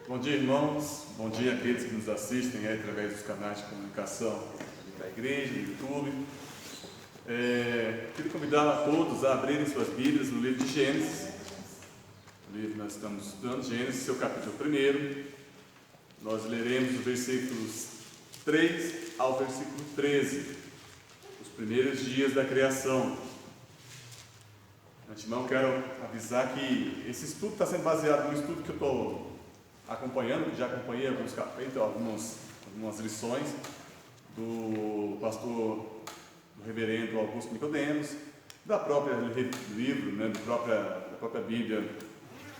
Bom dia, irmãos. Bom dia àqueles que nos assistem aí através dos canais de comunicação da igreja, do YouTube. Queria convidar a todos a abrirem suas Bíblias no livro de Gênesis. O livro que nós estamos estudando, Gênesis, seu capítulo 1. Nós leremos os versículos 3 ao versículo 13, os primeiros dias da criação. De antemão, quero avisar que esse estudo está sendo baseado no estudo que eu estou acompanhando, já acompanhei alguns capítulos, algumas lições do pastor, do reverendo Augusto Nicodemos, da própria livro, da própria Bíblia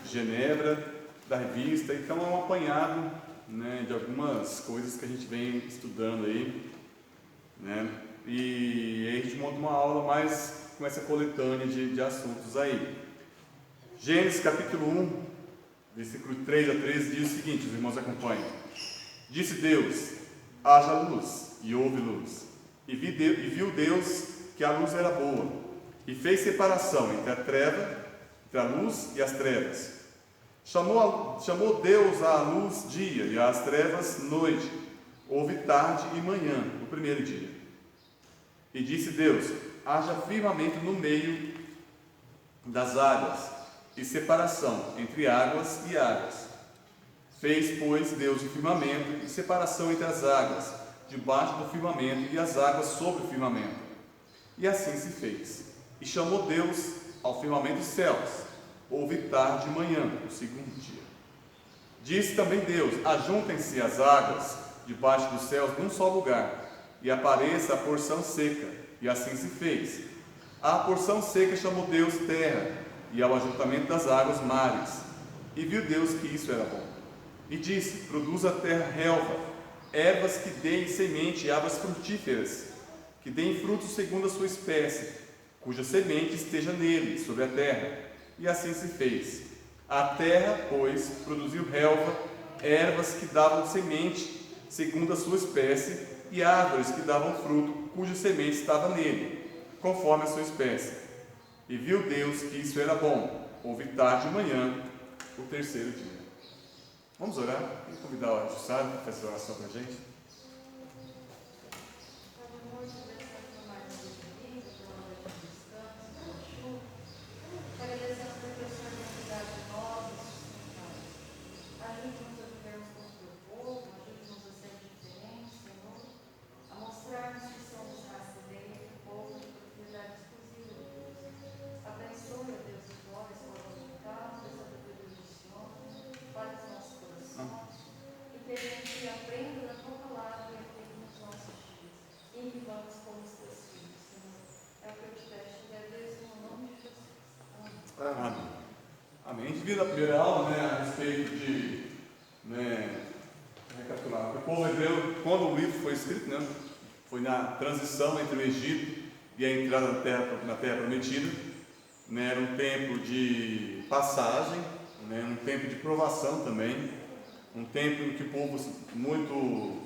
de Genebra, da revista. Então é um apanhado, de algumas coisas que a gente vem estudando aí, e aí a gente monta uma aula mais com essa coletânea de assuntos aí. Gênesis capítulo 1, versículo 3 a 13 diz o seguinte, os irmãos acompanham. Disse Deus, haja luz, e houve luz. E viu Deus que a luz era boa, e fez separação entre a luz e as trevas. Chamou Deus à luz dia, e às trevas noite. Houve tarde e manhã, o primeiro dia. E disse Deus, haja firmamento no meio das águas, e separação entre águas e águas. Fez, pois, Deus o firmamento, e separação entre as águas, debaixo do firmamento, e as águas sobre o firmamento. E assim se fez. E chamou Deus ao firmamento os céus. Houve tarde e manhã, o segundo dia. Disse também Deus, ajuntem-se as águas debaixo dos céus num só lugar, e apareça a porção seca. E assim se fez. A porção seca chamou Deus terra, e ao ajuntamento das águas mares. E viu Deus que isso era bom. E disse, produza a terra relva, ervas que deem semente e árvores frutíferas, que deem frutos segundo a sua espécie, cuja semente esteja nele, sobre a terra. E assim se fez. A terra, pois, produziu relva, ervas que davam semente segundo a sua espécie, e árvores que davam fruto, cuja semente estava nele, conforme a sua espécie. E viu Deus que isso era bom. Houve tarde e manhã, o terceiro dia. Vamos orar? Vamos convidar o Jussara para fazer a oração para a gente. Amém. A gente viu na primeira aula, a respeito de, recapitular, o povo hebreu, quando o livro foi escrito, foi na transição entre o Egito e a entrada na terra prometida, era um tempo de passagem, um tempo de provação também, um tempo em que o povo muito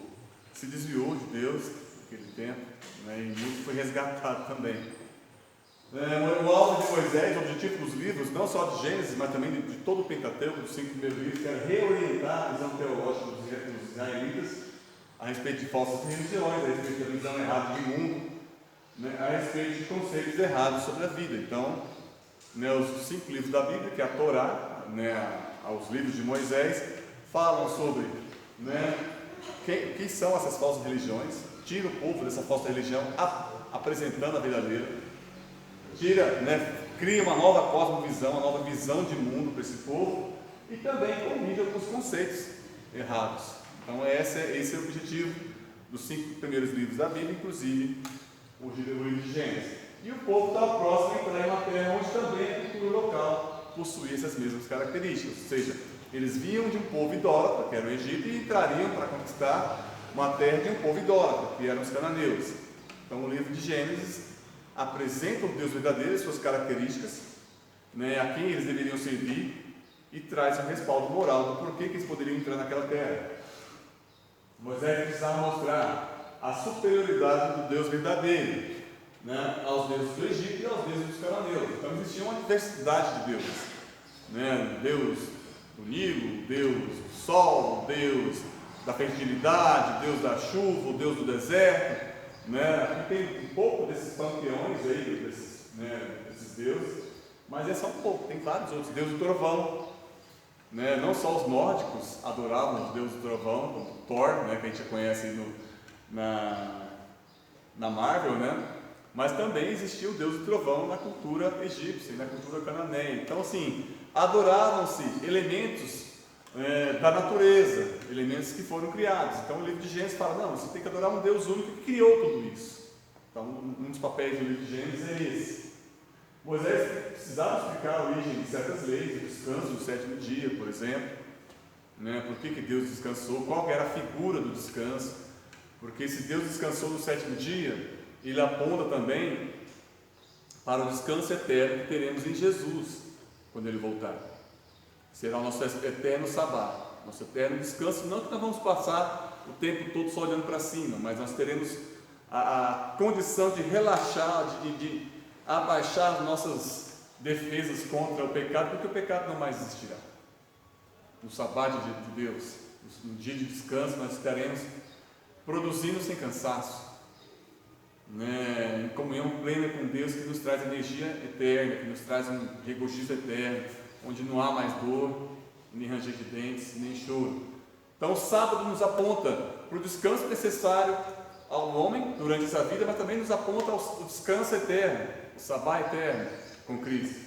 se desviou de Deus, naquele tempo, e muito foi resgatado também. O alvo de Moisés, o objetivo dos livros, não só de Gênesis, mas também de todo o Pentateuco, dos 5 primeiros livros, era reorientar a visão teológica dos israelitas a respeito de falsas religiões, a respeito da visão errada de mundo, a respeito de conceitos errados sobre a vida. Então, os 5 livros da Bíblia, que é a Torá, os livros de Moisés, falam sobre quem são essas falsas religiões, tira o povo dessa falsa religião, apresentando a verdadeira. Cria uma nova cosmovisão, uma nova visão de mundo para esse povo e também corrige alguns conceitos errados. Então esse é o objetivo dos 5 primeiros livros da Bíblia, inclusive o livro de Gênesis. E o povo estava próximo a entrar em uma terra onde também a cultura local possuía essas mesmas características, ou seja, eles vinham de um povo idólatra, que era o Egito, e entrariam para conquistar uma terra de um povo idólatra, que eram os cananeus. Então o livro de Gênesis apresenta o Deus verdadeiro, suas características, a quem eles deveriam servir, e traz um respaldo moral do porquê que eles poderiam entrar naquela terra. Moisés precisava mostrar a superioridade do Deus verdadeiro, aos deuses do Egito e aos deuses dos cananeus. Então existia uma diversidade de deuses, Deus do Nilo, o Deus do sol, o Deus da fertilidade, o Deus da chuva, o Deus do deserto, né? Aqui tem um pouco desses panteões aí, desses deuses, mas é só um pouco, tem vários outros, Deus do trovão, né? Não só os nórdicos adoravam os deuses do trovão, como Thor, né? Que a gente conhece aí na Marvel, né? Mas também existia o Deus do trovão na cultura egípcia, na cultura cananeia. Então, assim, adoravam-se elementos da natureza, elementos que foram criados. Então, o livro de Gênesis fala, não, você tem que adorar um Deus único que criou tudo isso. Então, um dos papéis do livro de Gênesis é esse. Moisés precisava explicar a origem de certas leis, o descanso do sétimo dia, por exemplo, né? Por que Deus descansou, qual era a figura do descanso, porque se Deus descansou no sétimo dia, ele aponta também para o descanso eterno que teremos em Jesus, quando Ele voltar. Será o nosso eterno sabá, nosso eterno descanso. Não que nós vamos passar o tempo todo só olhando para cima, mas nós teremos a condição de relaxar, de abaixar as nossas defesas contra o pecado, porque o pecado não mais existirá. No sabá de Deus, no dia de descanso, nós estaremos produzindo sem cansaço, né, em comunhão plena com Deus, que nos traz energia eterna, que nos traz um regoziju eterno, onde não há mais dor, nem ranger de dentes, nem choro. Então o sábado nos aponta para o descanso necessário ao homem durante essa vida, mas também nos aponta ao descanso eterno, o sabá eterno com Cristo.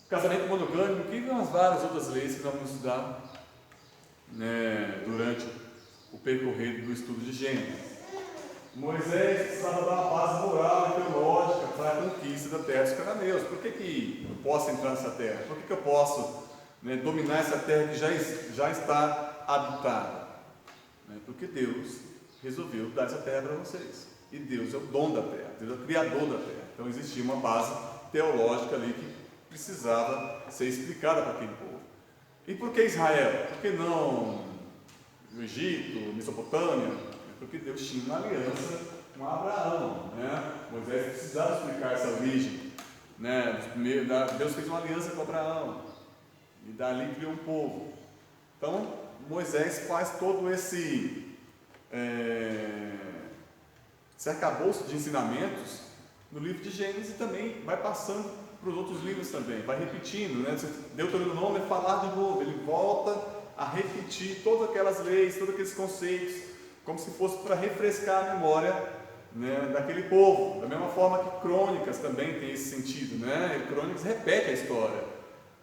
Casamento monogâmico, que umas várias outras leis que nós vamos estudar, né, durante o percorrer do estudo de Gênesis. Moisés precisava dar uma base moral e teológica para a conquista da terra dos cananeus. Por que eu posso entrar nessa terra? Por que eu posso, né, dominar essa terra que já está habitada? Porque Deus resolveu dar essa terra para vocês. E Deus é o dono da terra, Deus é o criador da terra. Então existia uma base teológica ali que precisava ser explicada para aquele povo. E por que Israel? Por que não o Egito, Mesopotâmia? Porque Deus tinha uma aliança com Abraão, né? Moisés precisava explicar essa origem, né? Deus fez uma aliança com Abraão e dali criou um povo. Então Moisés faz todo esse arcabouço de ensinamentos no livro de Gênesis e também vai passando para os outros livros também, vai repetindo, né? Deuteronômio é falar de novo, ele volta a repetir todas aquelas leis, todos aqueles conceitos, como se fosse para refrescar a memória, né, daquele povo. Da mesma forma que Crônicas também tem esse sentido, né? Crônicas repete a história,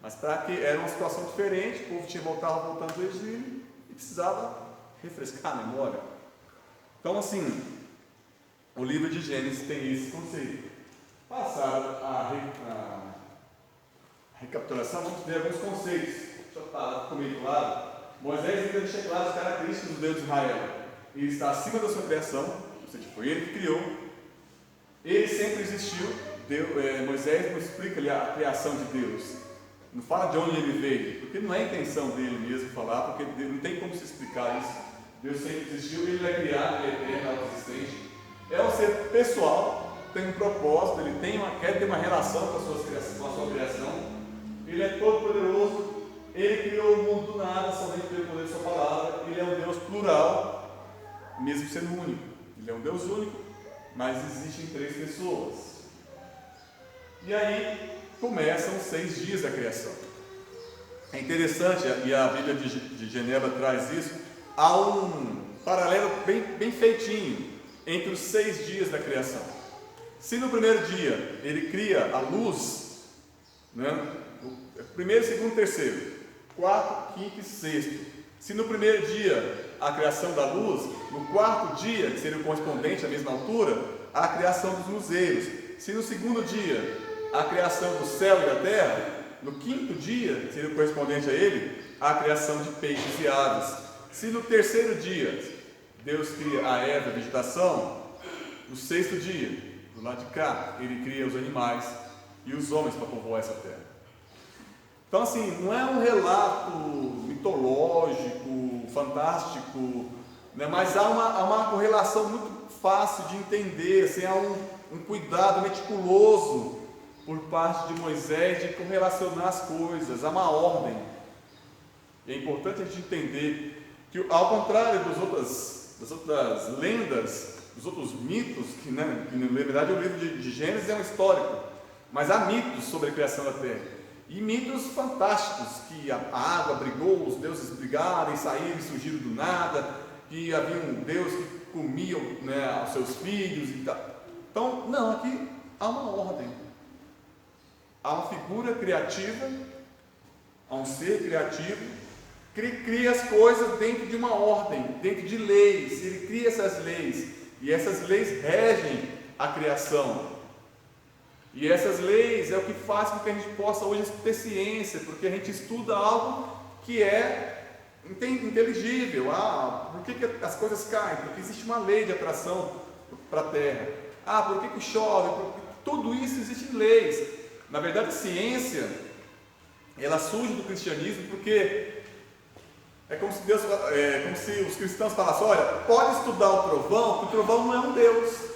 mas para que era uma situação diferente, o povo tinha voltando do exílio e precisava refrescar a memória. Então, assim, o livro de Gênesis tem esse conceito. Passada a recapitulação, vamos ver alguns conceitos. Deixa eu falar comigo claro. Moisés ainda deixa claro as características do Deus de Israel. Ele está acima da sua criação, ou seja, foi ele que criou. Ele sempre existiu. Moisés não explica ali a criação de Deus, não fala de onde ele veio, porque não é a intenção dele mesmo falar, porque não tem como se explicar isso. Deus sempre existiu, ele é criado, ele é eterno, existente. É um ser pessoal, tem um propósito, ele quer ter uma relação com a sua criação. Ele é todo poderoso, ele criou o mundo do nada, somente pelo poder de sua palavra. Ele é um Deus plural, mesmo sendo único. Ele é um Deus único, mas existem 3 pessoas. E aí começam os 6 dias da criação. É interessante, e a Bíblia de Genebra traz isso, há um paralelo bem feitinho entre os 6 dias da criação. Se no primeiro dia ele cria a luz, né, o primeiro, segundo, terceiro, quarto, quinto e sexto. Se no primeiro dia a criação da luz, no quarto dia, que seria o correspondente à mesma altura, a criação dos luzeiros. Se no segundo dia a criação do céu e da terra, no quinto dia, que seria o correspondente a ele, a criação de peixes e aves. Se no terceiro dia Deus cria a erva, a vegetação, no sexto dia, do lado de cá, ele cria os animais e os homens para povoar essa terra. Então, assim, não é um relato mitológico, fantástico, né? Mas há uma correlação muito fácil de entender, assim, há um cuidado meticuloso por parte de Moisés de correlacionar as coisas, há uma ordem. E é importante a gente entender que, ao contrário das outras lendas, dos outros mitos, que na verdade o livro de Gênesis é um histórico, mas há mitos sobre a criação da terra. E mitos fantásticos, que a água brigou, os deuses brigaram e saíram e surgiram do nada, que havia um Deus que comia, né, os seus filhos e tal. Então, não, aqui há uma ordem. Há uma figura criativa, há um ser criativo, que cria as coisas dentro de uma ordem, dentro de leis. Ele cria essas leis, e essas leis regem a criação. E essas leis é o que faz com que a gente possa hoje ter ciência, porque a gente estuda algo que é inteligível. Por que as coisas caem? Porque existe uma lei de atração para a Terra. Por que chove? Tudo isso existe em leis. Na verdade, a ciência, ela surge do cristianismo porque é como se os cristãos falassem: olha, pode estudar o trovão, porque o trovão não é um Deus.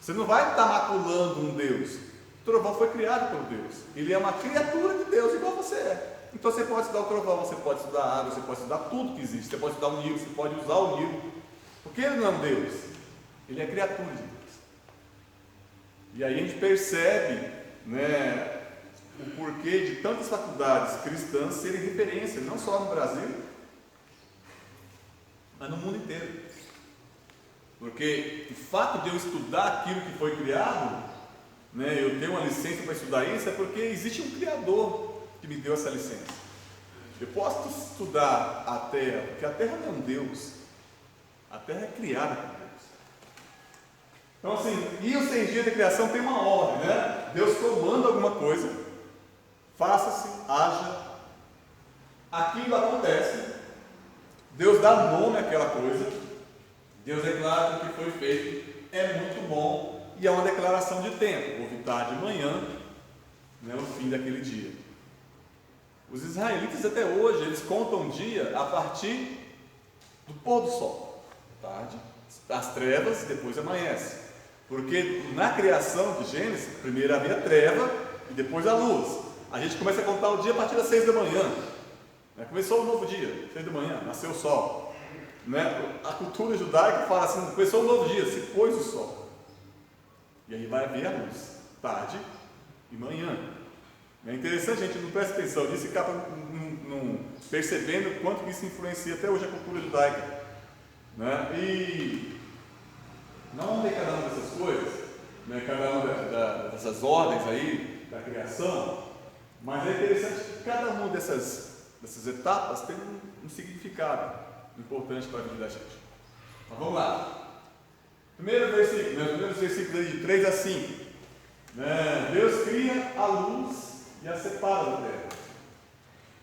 Você não vai estar maculando um Deus. O trovão foi criado por Deus. Ele é uma criatura de Deus, igual você é. Então você pode estudar o trovão, você pode estudar a água, você pode estudar tudo que existe. Você pode estudar o Nilo, você pode usar o Nilo. Porque ele não é um Deus. Ele é criatura de Deus. E aí a gente percebe, né, o porquê de tantas faculdades cristãs serem referência, não só no Brasil, mas no mundo inteiro. Porque o fato de eu estudar aquilo que foi criado, né, eu tenho uma licença para estudar isso, é porque existe um Criador que me deu essa licença. Eu posso estudar a Terra, porque a Terra não é um Deus, a Terra é criada por Deus. Então assim, e os 6 dias de criação tem uma ordem, né? Deus comanda alguma coisa, faça-se, haja, aquilo acontece, Deus dá nome àquela coisa, Deus declara que o que foi feito é muito bom e é uma declaração de tempo, houve tarde e manhã, né, o fim daquele dia. Os israelitas até hoje, eles contam o dia a partir do pôr do sol, tarde, as trevas, depois amanhece. Porque na criação de Gênesis, primeiro havia treva e depois a luz. A gente começa a contar o dia a partir das 6 da manhã, né? Começou um novo dia, 6 da manhã, nasceu o sol. Né? A cultura judaica fala assim: começou um novo dia, se pôs o sol. E aí vai haver a luz, tarde e manhã. É interessante, a gente não presta atenção nisso e acaba não percebendo quanto isso influencia até hoje a cultura judaica. Né? E não tem cada uma dessas coisas, né? Cada uma dessas ordens aí da criação, mas é interessante que cada uma dessas etapas tem um significado importante para a vida da gente. Mas vamos lá. Primeiro versículo, os primeiros versículos de 3 a 5. Né? Deus cria a luz e a separa da terra.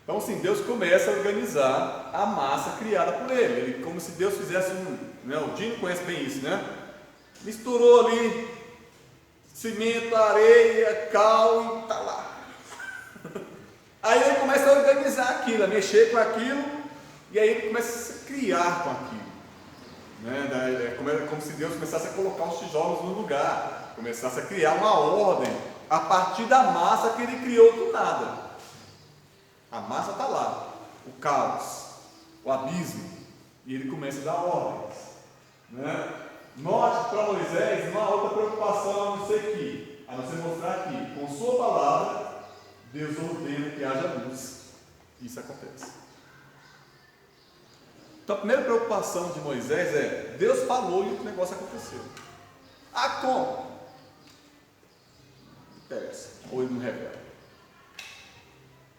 Então, sim, Deus começa a organizar a massa criada por Ele. Como se Deus fizesse o Dino conhece bem isso, né? Misturou ali cimento, areia, cal e tá lá. Aí ele começa a organizar aquilo, a mexer com aquilo, e aí ele começa a se criar com aquilo. Né? É como se Deus começasse a colocar os tijolos no lugar, começasse a criar uma ordem a partir da massa que ele criou do nada. A massa está lá, o caos, o abismo, e ele começa a dar ordens. Né? Note para Moisés uma outra preocupação, a não ser mostrar que, com sua palavra, Deus ordena que haja luz. Isso acontece. Então a primeira preocupação de Moisés é: Deus falou e o negócio aconteceu. Como? Não interessa. Ou ele não revela.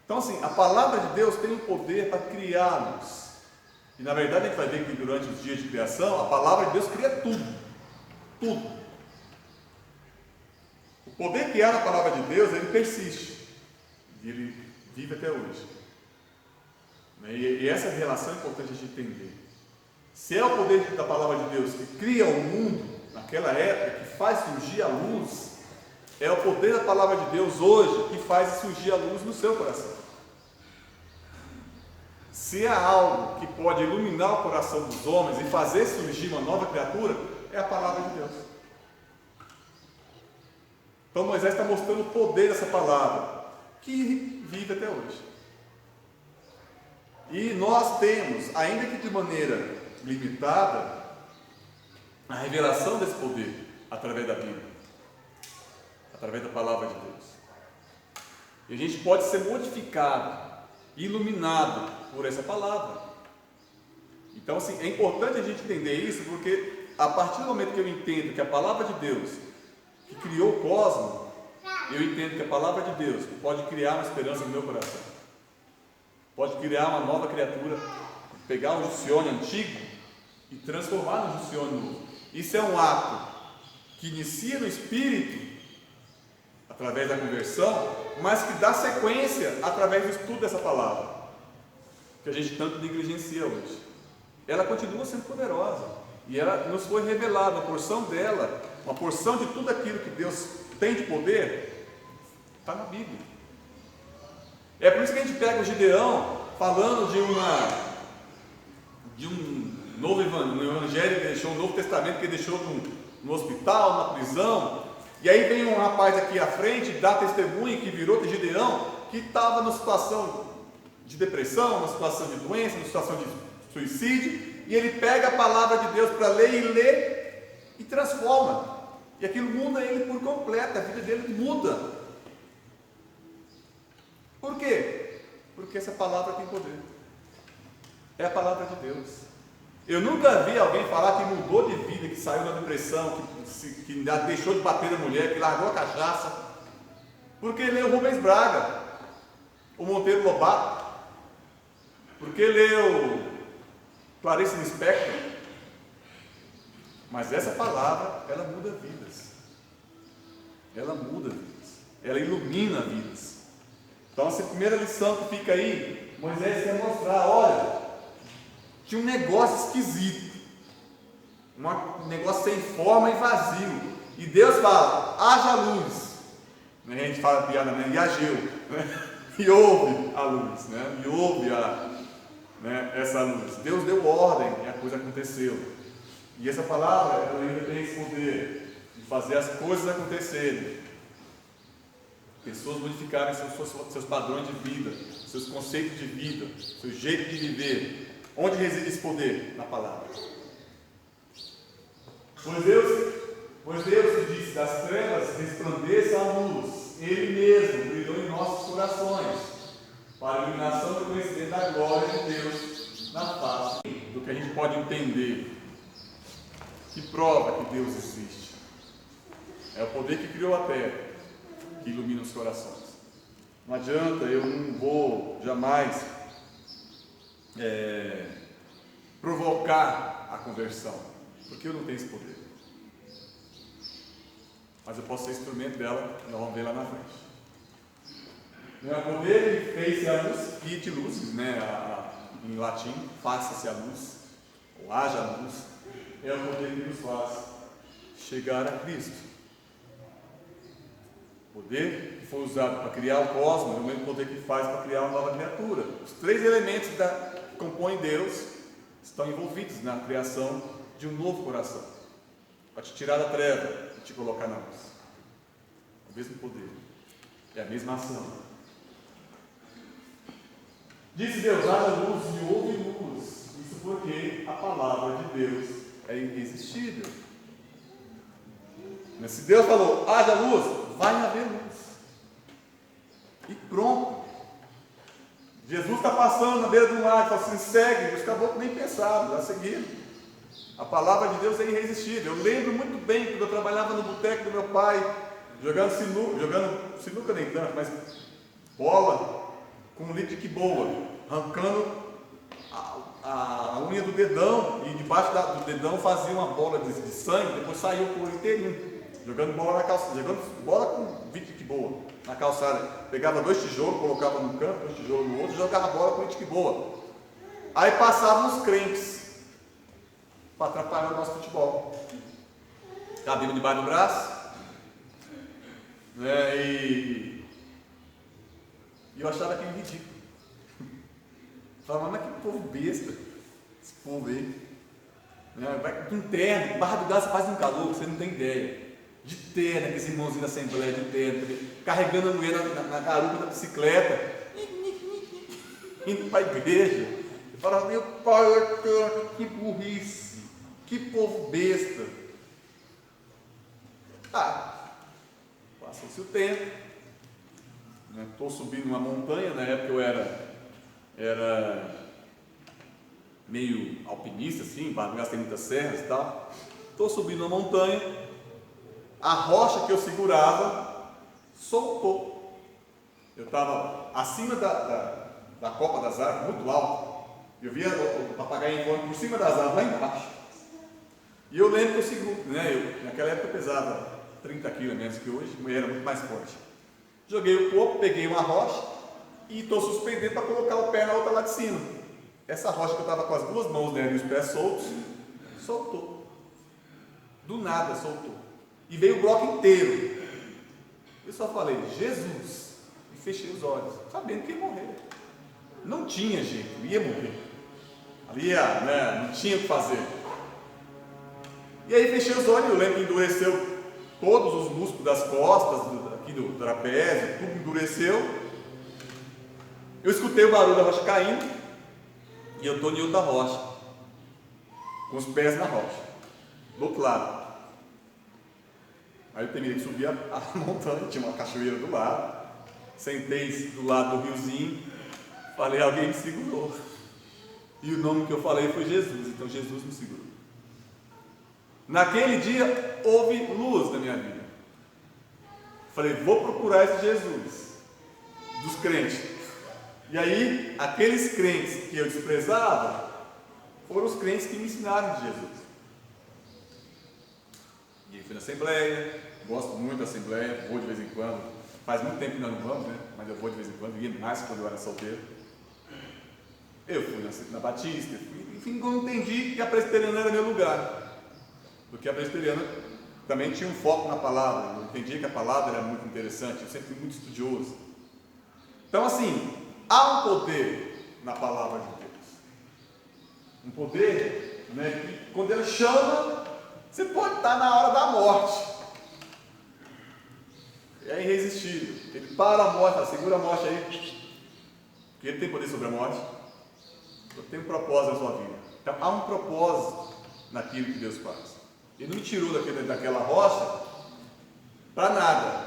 Então assim, a palavra de Deus tem o poder para criar luz. E na verdade a gente vai ver que durante os dias de criação, a palavra de Deus cria tudo. Tudo. O poder que há na palavra de Deus, ele persiste. E ele vive até hoje. E essa relação é importante a gente entender. Se é o poder da palavra de Deus que cria o mundo naquela época, que faz surgir a luz, é o poder da palavra de Deus hoje que faz surgir a luz no seu coração. Se há algo que pode iluminar o coração dos homens e fazer surgir uma nova criatura, é a palavra de Deus. Então Moisés está mostrando o poder dessa palavra, que vive até hoje. E nós temos, ainda que de maneira limitada, a revelação desse poder através da Bíblia, através da palavra de Deus. E a gente pode ser modificado, iluminado por essa palavra. Então, assim, é importante a gente entender isso, porque a partir do momento que eu entendo que a palavra de Deus, que criou o cosmos, eu entendo que a palavra de Deus pode criar uma esperança no meu coração, pode criar uma nova criatura, pegar o Jussione antigo e transformar no Jussione novo. Isso é um ato que inicia no espírito, através da conversão, mas que dá sequência através do estudo dessa palavra, que a gente tanto negligencia hoje. Ela continua sendo poderosa, e ela nos foi revelada, uma porção dela, uma porção de tudo aquilo que Deus tem de poder, está na Bíblia. É por isso que a gente pega o Gideão falando de um novo evangelho que ele deixou, um novo testamento que ele deixou no hospital, na prisão, e aí vem um rapaz aqui à frente, dá testemunho que virou de Gideão, que estava numa situação de depressão, numa situação de doença, numa situação de suicídio, e ele pega a palavra de Deus para ler e lê e transforma, e aquilo muda ele por completo, a vida dele muda. Por quê? Porque essa palavra tem poder, é a palavra de Deus. Eu nunca vi alguém falar que mudou de vida, que saiu da depressão, que deixou de bater na mulher, que largou a cachaça, porque leu Rubens Braga, o Monteiro Lobato, porque leu Clarice Lispector. Mas essa palavra, ela muda vidas, ela muda vidas, ela ilumina vidas. Então essa primeira lição que fica aí, Moisés quer mostrar, olha, tinha um negócio esquisito, um negócio sem forma e vazio, e Deus fala, haja luz, a gente fala piada, né? E ageu, né? E houve a luz, né? E houve essa luz. Deus deu ordem e a coisa aconteceu. E essa palavra, ela ainda tem esse poder de fazer as coisas acontecerem, pessoas modificarem seus padrões de vida, seus conceitos de vida, seu jeito de viver. Onde reside esse poder? Na palavra. Pois Deus que disse, das trevas resplandeça a luz, Ele mesmo brilhou em nossos corações, para a iluminação do conhecimento da glória de Deus na face. Do que a gente pode entender, que prova que Deus existe, é o poder que criou a terra, que ilumina os corações. Não adianta, eu não vou jamais provocar a conversão, porque eu não tenho esse poder, mas eu posso ser instrumento dela, nós vamos ver lá na frente. O poder que fez a luz, fit luzes, né? Em latim, faça-se a luz, ou haja a luz, é o poder que nos faz chegar a Cristo. O poder que foi usado para criar o cosmos é o mesmo poder que faz para criar uma nova criatura. Os três elementos que compõem Deus estão envolvidos na criação de um novo coração, para te tirar da treva e te colocar na luz. O mesmo poder, é a mesma ação. Disse Deus, haja luz, e houve luz. Isso porque a palavra de Deus é irresistível. Mas se Deus falou, haja luz, vai haver luz. E pronto. Jesus está passando na beira do mar, fala assim, segue. Os caboclos nem pensaram, já seguiram. A palavra de Deus é irresistível. Eu lembro muito bem quando eu trabalhava no boteco do meu pai, jogando sinuca nem tanto, mas bola com um litro de boa, arrancando a unha do dedão, e debaixo do dedão fazia uma bola de sangue, depois saiu o couro inteirinho, jogando bola na calçada, jogando bola com 20 de boa na calçada. Pegava 2 tijolos, colocava num canto, 2 tijolos no outro, e jogava bola com 20 de boa. Aí passavam os crentes para atrapalhar o nosso futebol. Cabelo debaixo do braço, né? E eu achava aquilo ridículo. Falava, mas que povo besta, esse povo aí, né? Vai com terno, barra do gás faz um calor, você não tem ideia, de terno, aqueles irmãozinhos da Assembleia de terno, carregando a mulher na garupa da bicicleta, indo para a igreja. Fala, meu pai eterno, que burrice, que povo besta. Passou-se o tempo, estou subindo uma montanha, na época eu era meio alpinista, assim, Barbados tem muitas serras e tal. Estou subindo uma montanha, a rocha que eu segurava soltou. Eu estava acima da copa das árvores, muito alto. Eu via o papagaio voando por cima das árvores, lá embaixo. E eu lembro que eu seguro, naquela época eu pesava 30 quilos menos que hoje, era muito mais forte. Joguei o corpo, peguei uma rocha e estou suspendendo para colocar o pé na outra lá de cima. Essa rocha que eu estava com as duas mãos nela e os pés soltos, soltou. Do nada soltou. E veio o bloco inteiro. Eu só falei, Jesus, e fechei os olhos, sabendo que ia morrer. Não tinha jeito, ia morrer. Ali não tinha o que fazer. E aí fechei os olhos, eu lembro que endureceu todos os músculos das costas, aqui do trapézio, tudo endureceu. Eu escutei o barulho da rocha caindo e eu estou em outra rocha, com os pés na rocha, do outro lado. Aí eu terminei de subir a montanha, tinha uma cachoeira do lado, sentei do lado do riozinho, falei, alguém me segurou. E o nome que eu falei foi Jesus, então Jesus me segurou. Naquele dia houve luz na minha vida. Falei, vou procurar esse Jesus dos crentes. E aí, aqueles crentes que eu desprezava foram os crentes que me ensinaram de Jesus. E fui na Assembleia, gosto muito da Assembleia, vou de vez em quando. Faz muito tempo que nós não vamos, mas eu vou de vez em quando, ia mais quando eu era solteiro. Eu fui na Batista, enfim, eu entendi que a presbiteriana era meu lugar. Porque a presbiteriana também tinha um foco na palavra, eu entendi que a palavra era muito interessante, eu sempre fui muito estudioso. Então assim, há um poder na palavra de Deus. Um poder, que quando ele chama, você pode estar na hora da morte. É irresistível. Ele para a morte, fala, segura a morte aí. Porque ele tem poder sobre a morte. Ele tem um propósito na sua vida. Então há um propósito naquilo que Deus faz. Ele não me tirou daquela rocha para nada.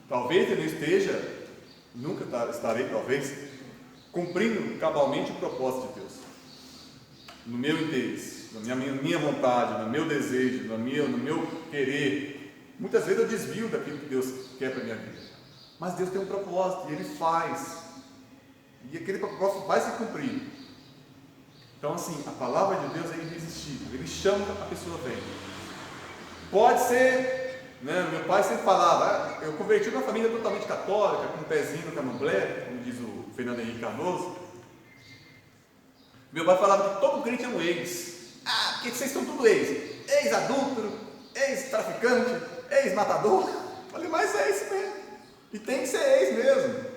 Talvez ele não esteja, nunca estarei, talvez, cumprindo cabalmente o propósito de Deus. No meu interesse, na minha vontade, no meu desejo, no meu querer. Muitas vezes eu desvio daquilo que Deus quer para a minha vida. Mas Deus tem um propósito e Ele faz. E aquele propósito vai se cumprir. Então assim, a palavra de Deus é irresistível. Ele chama, a pessoa vem. Pode ser, meu pai sempre falava, eu converti uma família totalmente católica, com um pezinho no candomblé, como diz o Fernando Henrique Cardoso. Meu pai falava que todo crente é um ex. Porque vocês são tudo ex. Ex-adúltero, ex-traficante, ex-matador. Falei, mas é isso mesmo. E tem que ser ex mesmo.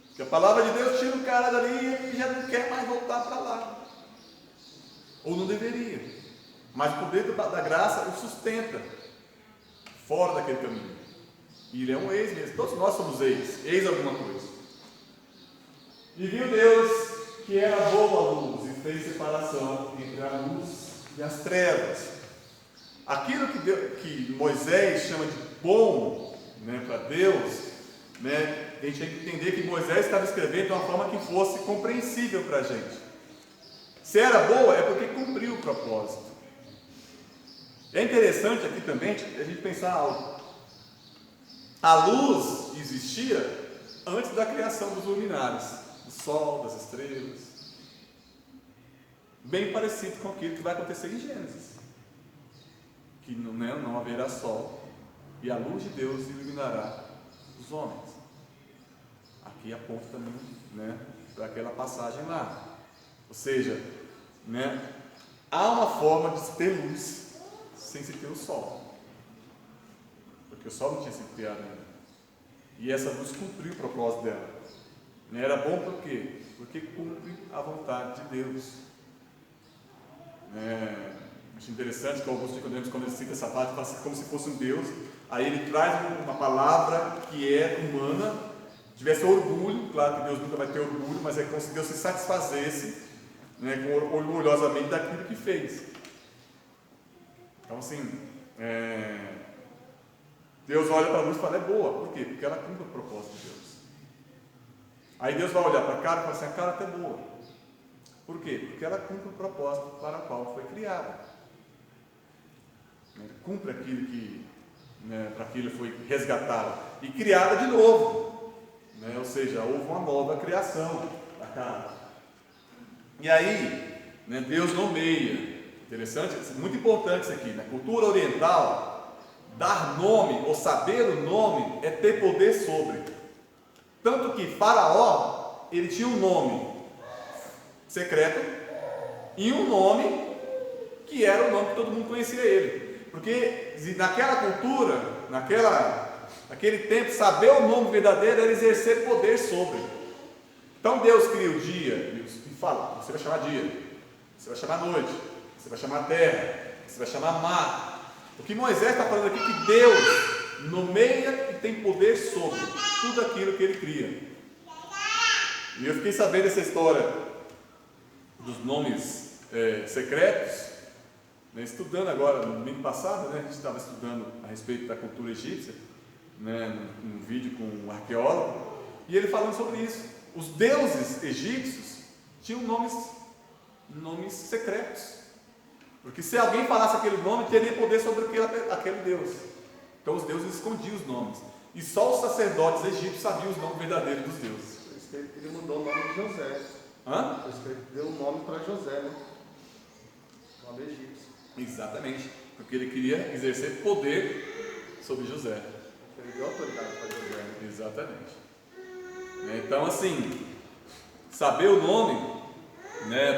Porque a palavra de Deus tira o cara dali e ele já não quer mais voltar para lá. Ou não deveria. Mas o poder da graça o sustenta fora daquele caminho. E ele é um ex mesmo. Todos nós somos ex alguma coisa. E viu Deus que era boa a luz e fez separação entre a luz e as trevas. Aquilo que Moisés chama de bom, para Deus, a gente tem que entender que Moisés estava escrevendo de uma forma que fosse compreensível para a gente. Se era boa, é porque cumpriu o propósito. É interessante aqui também a gente pensar algo. A luz existia antes da criação dos luminares, do sol, das estrelas. Bem parecido com aquilo que vai acontecer em Gênesis. Que não haverá sol e a luz de Deus iluminará os homens. Aqui aponta também, para aquela passagem lá. Ou seja, há uma forma de se ter luz sem se ter o sol, porque o sol não tinha sido criado ainda, e essa luz cumpriu o propósito dela. Era bom por quê? Porque cumpre a vontade de Deus. Acho interessante que o Augusto Nicodemos, quando ele cita essa parte, fala assim, como se fosse um Deus. Aí ele traz uma palavra que é humana, tivesse orgulho. Claro que Deus nunca vai ter orgulho, mas é como se Deus se satisfazesse né, orgulhosamente daquilo que fez. Então assim, Deus olha para a luz e fala, é boa. Por quê? Porque ela cumpre o propósito de Deus. Aí Deus vai olhar para a cara e fala assim, a cara até é boa. Por quê? Porque ela cumpre o propósito para o qual foi criada. Cumpre aquilo que, para aquilo foi resgatada e criada de novo. Ou seja, houve uma nova criação da cara. E aí, Deus nomeia. Interessante, muito importante isso aqui. Na cultura oriental, dar nome ou saber o nome é ter poder sobre. Tanto que Faraó, ele tinha um nome secreto e um nome que era o nome que todo mundo conhecia ele. Porque naquela cultura, naquele tempo, saber o nome verdadeiro era exercer poder sobre. Então Deus cria o dia e fala, você vai chamar dia, você vai chamar noite, você vai chamar terra, você vai chamar mar. O que Moisés está falando aqui é que Deus nomeia e tem poder sobre tudo aquilo que ele cria. E eu fiquei sabendo dessa história dos nomes secretos, estudando agora, no domingo passado, a gente estava estudando a respeito da cultura egípcia, num vídeo com um arqueólogo, e ele falando sobre isso. Os deuses egípcios tinham nomes secretos, porque se alguém falasse aquele nome, teria poder sobre aquele deus. Então os deuses escondiam os nomes, e só os sacerdotes egípcios sabiam os nomes verdadeiros dos deuses. Por isso que ele mudou o nome de José. Por isso que ele deu o nome para José, o nome egípcio. Exatamente, porque ele queria exercer poder sobre José. Ele deu autoridade para José. Exatamente. Então, assim, saber o nome,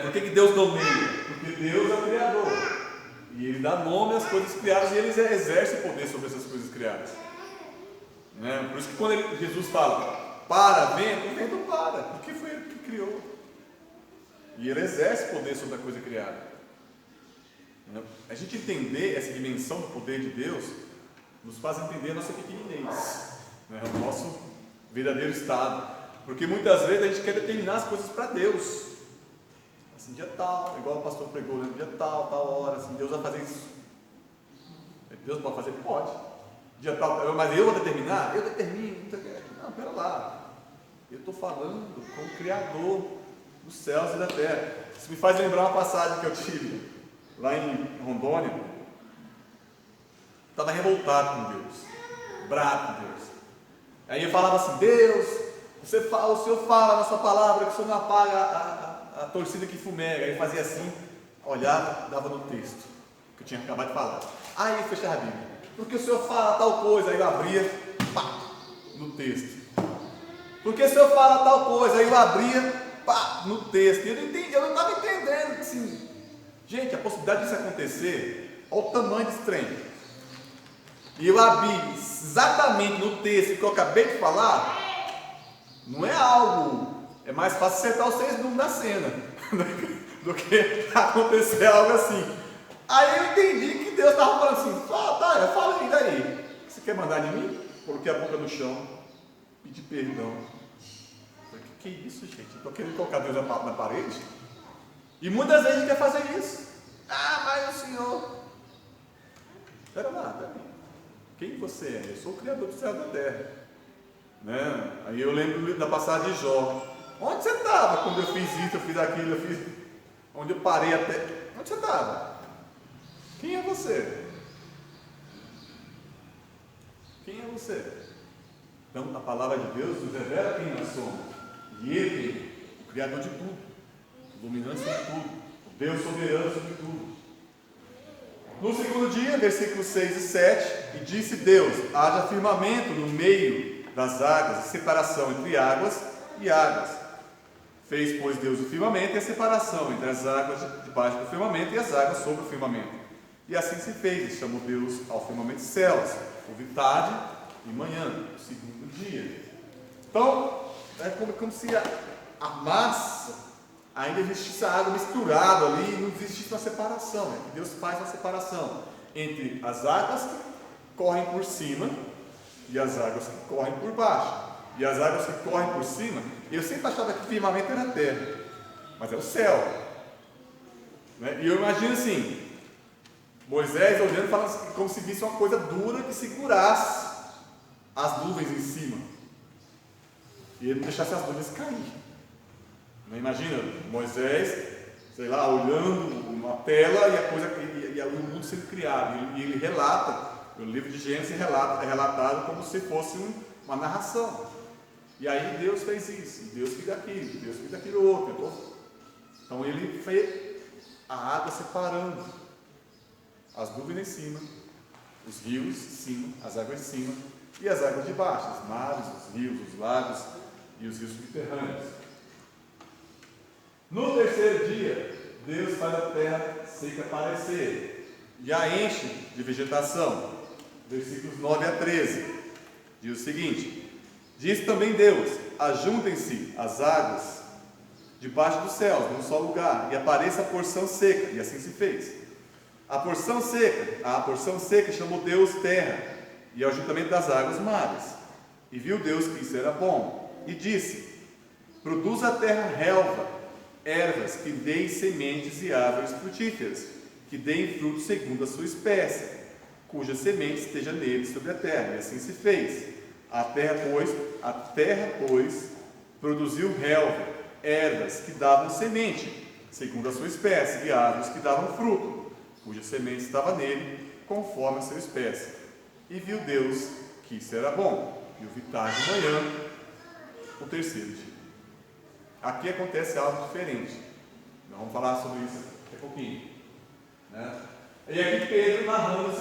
por que Deus nomeia? Porque Deus é o Criador, e Ele dá nome às coisas criadas, e Ele exerce poder sobre essas coisas criadas. Por isso que quando Jesus fala, para, vento, o vento para, porque foi Ele que criou, e Ele exerce poder sobre a coisa criada. A gente entender essa dimensão do poder de Deus nos faz entender a nossa pequenez, o nosso verdadeiro estado, porque muitas vezes a gente quer determinar as coisas para Deus, assim, dia tal, igual o pastor pregou, dia tal hora, assim, Deus vai fazer isso. Deus pode fazer? Pode. Dia tal, mas eu vou determinar? Eu determino. Não, pera lá, eu estou falando com o Criador dos céus e da terra. Isso me faz lembrar uma passagem que eu tive lá em Rondônia. Estava revoltado com Deus, bravo com Deus. Aí eu falava assim, Deus, o Senhor fala na sua palavra que o Senhor não apaga a torcida que fumega. Aí fazia assim, olhava, dava no texto que eu tinha acabado de falar. Aí eu fechava a Bíblia, porque o Senhor fala tal coisa. Aí eu abria, pá, no texto. Porque o Senhor fala tal coisa. Aí eu abria, pá, no texto. E eu não entendi, eu não estava entendendo assim. Gente, a possibilidade disso acontecer, olha o tamanho desse trem. E eu abri exatamente no texto que eu acabei de falar, não é algo, é mais fácil acertar os 6 números da cena do que acontecer algo assim. Aí eu entendi que Deus estava falando assim, eu falei, daí? Você quer mandar de mim? Coloquei a boca no chão, pedi perdão. Falei, que é isso, gente? Estou querendo colocar Deus na parede? E muitas vezes a gente quer fazer isso. Mas o Senhor... Espera lá. Quem você é? Eu sou o Criador do céu e da terra. Aí eu lembro da passagem de Jó. Onde você estava quando eu fiz isso, eu fiz aquilo, eu fiz... Onde eu parei até... Onde você estava? Quem é você? Quem é você? Então a palavra de Deus nos revela quem nós somos. E Ele, o Criador de tudo, o dominante sobre tudo, o Deus soberano sobre tudo. No segundo dia, versículos 6 e 7, e disse Deus, haja firmamento no meio das águas, separação entre águas e águas. Fez, pois, Deus o firmamento e a separação entre as águas debaixo do firmamento e as águas sobre o firmamento. E assim se fez, e chamou Deus ao firmamento céus, houve tarde e manhã, o segundo dia. Então, é como se a massa ainda existisse a água misturada ali, não existisse uma separação, que Deus faz uma separação entre as águas que correm por cima e as águas que correm por baixo. E as águas que correm por cima, eu sempre achava que o firmamento era a terra, mas é o céu. Né? E eu imagino assim, Moisés olhando e falando como se visse uma coisa dura que segurasse as nuvens em cima. E ele não deixasse as nuvens cair. Não imagina Moisés, sei lá, olhando uma tela e a coisa e o mundo sendo criado. E ele relata, o livro de Gênesis é relatado como se fosse uma narração. E aí Deus fez isso, Deus fez aquilo, Deus fez aquilo outro. Então ele fez a água separando, as nuvens em cima, os rios em cima, as águas em cima e as águas de baixo, os mares, os rios, os lagos e os rios subterrâneos. No terceiro dia, Deus faz a terra seca aparecer e a enche de vegetação. Versículos 9 a 13 diz o seguinte: diz também Deus: ajuntem-se as águas debaixo dos céus, num só lugar, e apareça a porção seca, e assim se fez. A porção seca chamou Deus terra, e ao ajuntamento das águas mares. E viu Deus que isso era bom, e disse: produza a terra relva, ervas que deem sementes e árvores frutíferas, que deem frutos segundo a sua espécie, cuja semente esteja nele sobre a terra. E assim se fez. A terra, pois, produziu relva, ervas que davam semente, segundo a sua espécie, e árvores que davam fruto, cuja semente estava nele, conforme a sua espécie. E viu Deus que isso era bom. E houve tarde e manhã, o terceiro dia. Aqui acontece algo diferente. Nós vamos falar sobre isso daqui a pouquinho. Né? E aqui Pedro narrando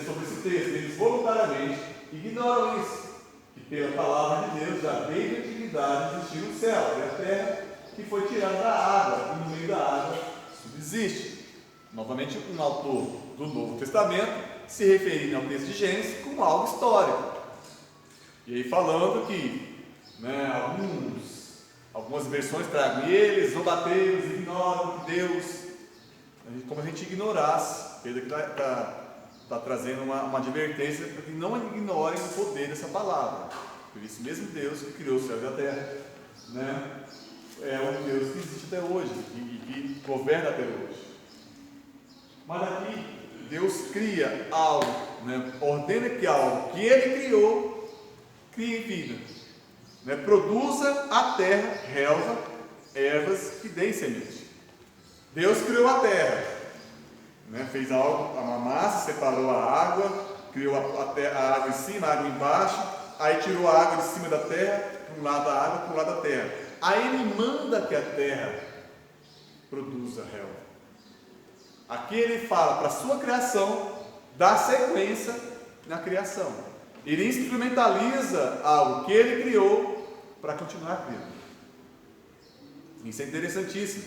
sobre esse texto. Eles voluntariamente ignoram isso. Que pela palavra de Deus, já desde a antiguidade existia o céu e a terra, que foi tirada da água, e no meio da água subsiste. Novamente, um autor do Novo Testamento se referindo ao texto de Gênesis como algo histórico. E aí falando que algumas versões tragam, e eles zombateiros ignoram que Deus, como a gente ignorasse. Pedro está trazendo uma advertência para que não ignorem o poder dessa palavra. Por isso mesmo Deus que criou o céu e a terra, né, é um Deus que existe até hoje e que governa até hoje. Mas aqui Deus cria algo, né, ordena que algo que Ele criou crie vida, né, produza a terra relva, ervas que deem semente. Deus criou a terra, né, fez uma massa, separou a água, criou a água em cima, a água embaixo, aí tirou a água de cima da terra, para um lado da água, para um lado da terra. Aí Ele manda que a terra produza relva. Aqui Ele fala para a sua criação, dá sequência na criação. Ele instrumentaliza algo que Ele criou para continuar criando. Isso é interessantíssimo,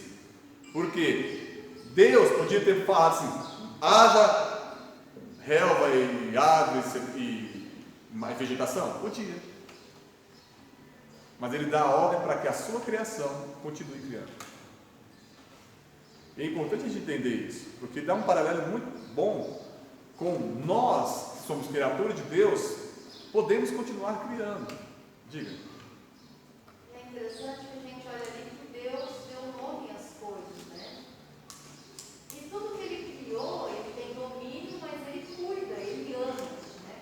porque Deus podia ter falado assim: haja relva e árvores e vegetação? Podia. Mas Ele dá a ordem para que a sua criação continue criando. É importante a gente entender isso, porque dá um paralelo muito bom com nós, que somos criaturas de Deus, podemos continuar criando. Diga. É interessante que a gente olha ali que Deus deu nome às coisas, né? E tudo que Ele criou, Ele tem domínio, mas Ele cuida, Ele ama, né?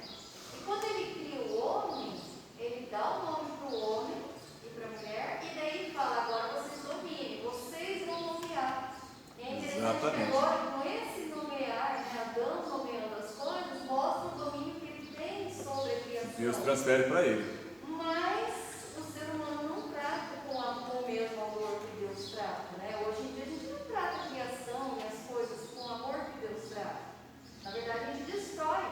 E quando Ele cria o homem, Ele dá o nome para o homem e para a mulher, e daí Ele fala: agora vocês dominem, vocês vão nomear. E é interessante que agora, com esse nomear, né, Adão nomeando as coisas, mostra o domínio que Ele tem sobre a criação. Deus transfere para Ele. Mas o ser humano não trata com o mesmo amor que Deus trata, né? Hoje em dia a gente não trata a criação e as coisas com o amor que Deus trata. Na verdade, a gente destrói.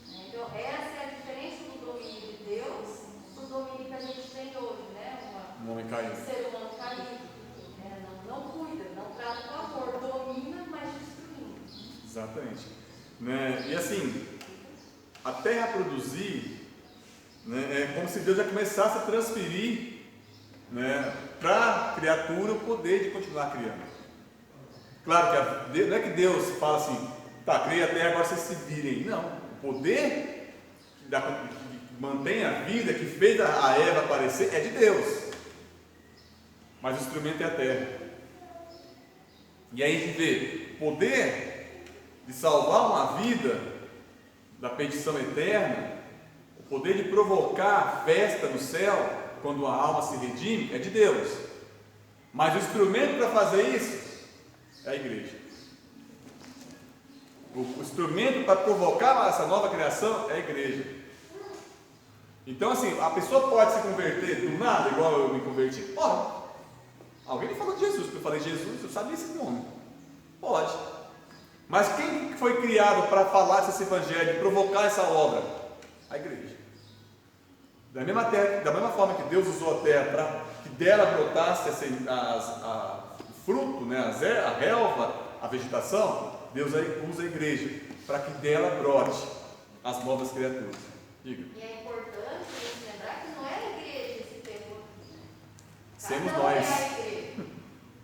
Né? Então, essa é a diferença do domínio de Deus do domínio que a gente tem hoje, né? Um homem caído. Um ser humano caído. Né? Não cuida, não trata com amor, domina, mas destruindo. Exatamente. Né? E assim, a terra produzir, né, é como se Deus já começasse a transferir, né, para a criatura o poder de continuar criando. Claro que não é que Deus fala assim: tá, criei a terra, agora vocês se virem. Não, o poder que mantém a vida, que fez a Eva aparecer, é de Deus. Mas o instrumento é a terra. E aí a gente vê o poder de salvar uma vida da perdição eterna, o poder de provocar festa no céu quando a alma se redime, é de Deus. Mas o instrumento para fazer isso é a igreja. O instrumento para provocar essa nova criação é a igreja. Então, assim, a pessoa pode se converter do nada, igual eu me converti? Pode. Alguém me falou de Jesus, porque eu falei Jesus, eu sabia esse nome. Pode. Mas quem foi criado para falar desse evangelho, provocar essa obra? A igreja. Da mesma forma que Deus usou a terra para que dela brotasse o fruto, né, a relva, a vegetação, Deus usa a igreja para que dela brote as novas criaturas. Diga. E é importante a gente lembrar que não é a igreja esse termo. Somos Não nós. é a igreja.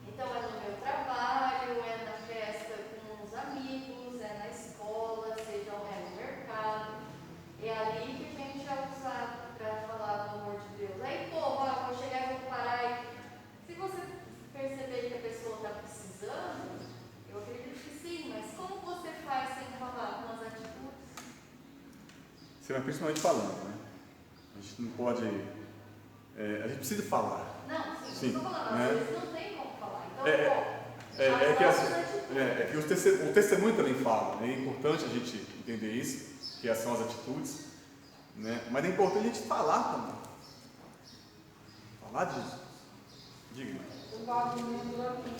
Então é no meu trabalho, é na festa com os amigos, é na escola, seja é no mercado. É ali que a gente é usado para falar do amor de Deus. Aí, pô, vou chegar e vou parar e... Se você perceber que a pessoa está precisando, eu acredito que sim, mas como você faz sem falar com as atitudes? Você vai principalmente falando, né? A gente não pode. A gente precisa falar. Não, sim, Sim, estou falando, né? às vezes não tem como falar. Então, o testemunho também fala, né? É importante a gente entender isso, que são as atitudes, né? Mas é importante a gente falar também. Falar disso. Diga. O Paulo me lembrou aqui,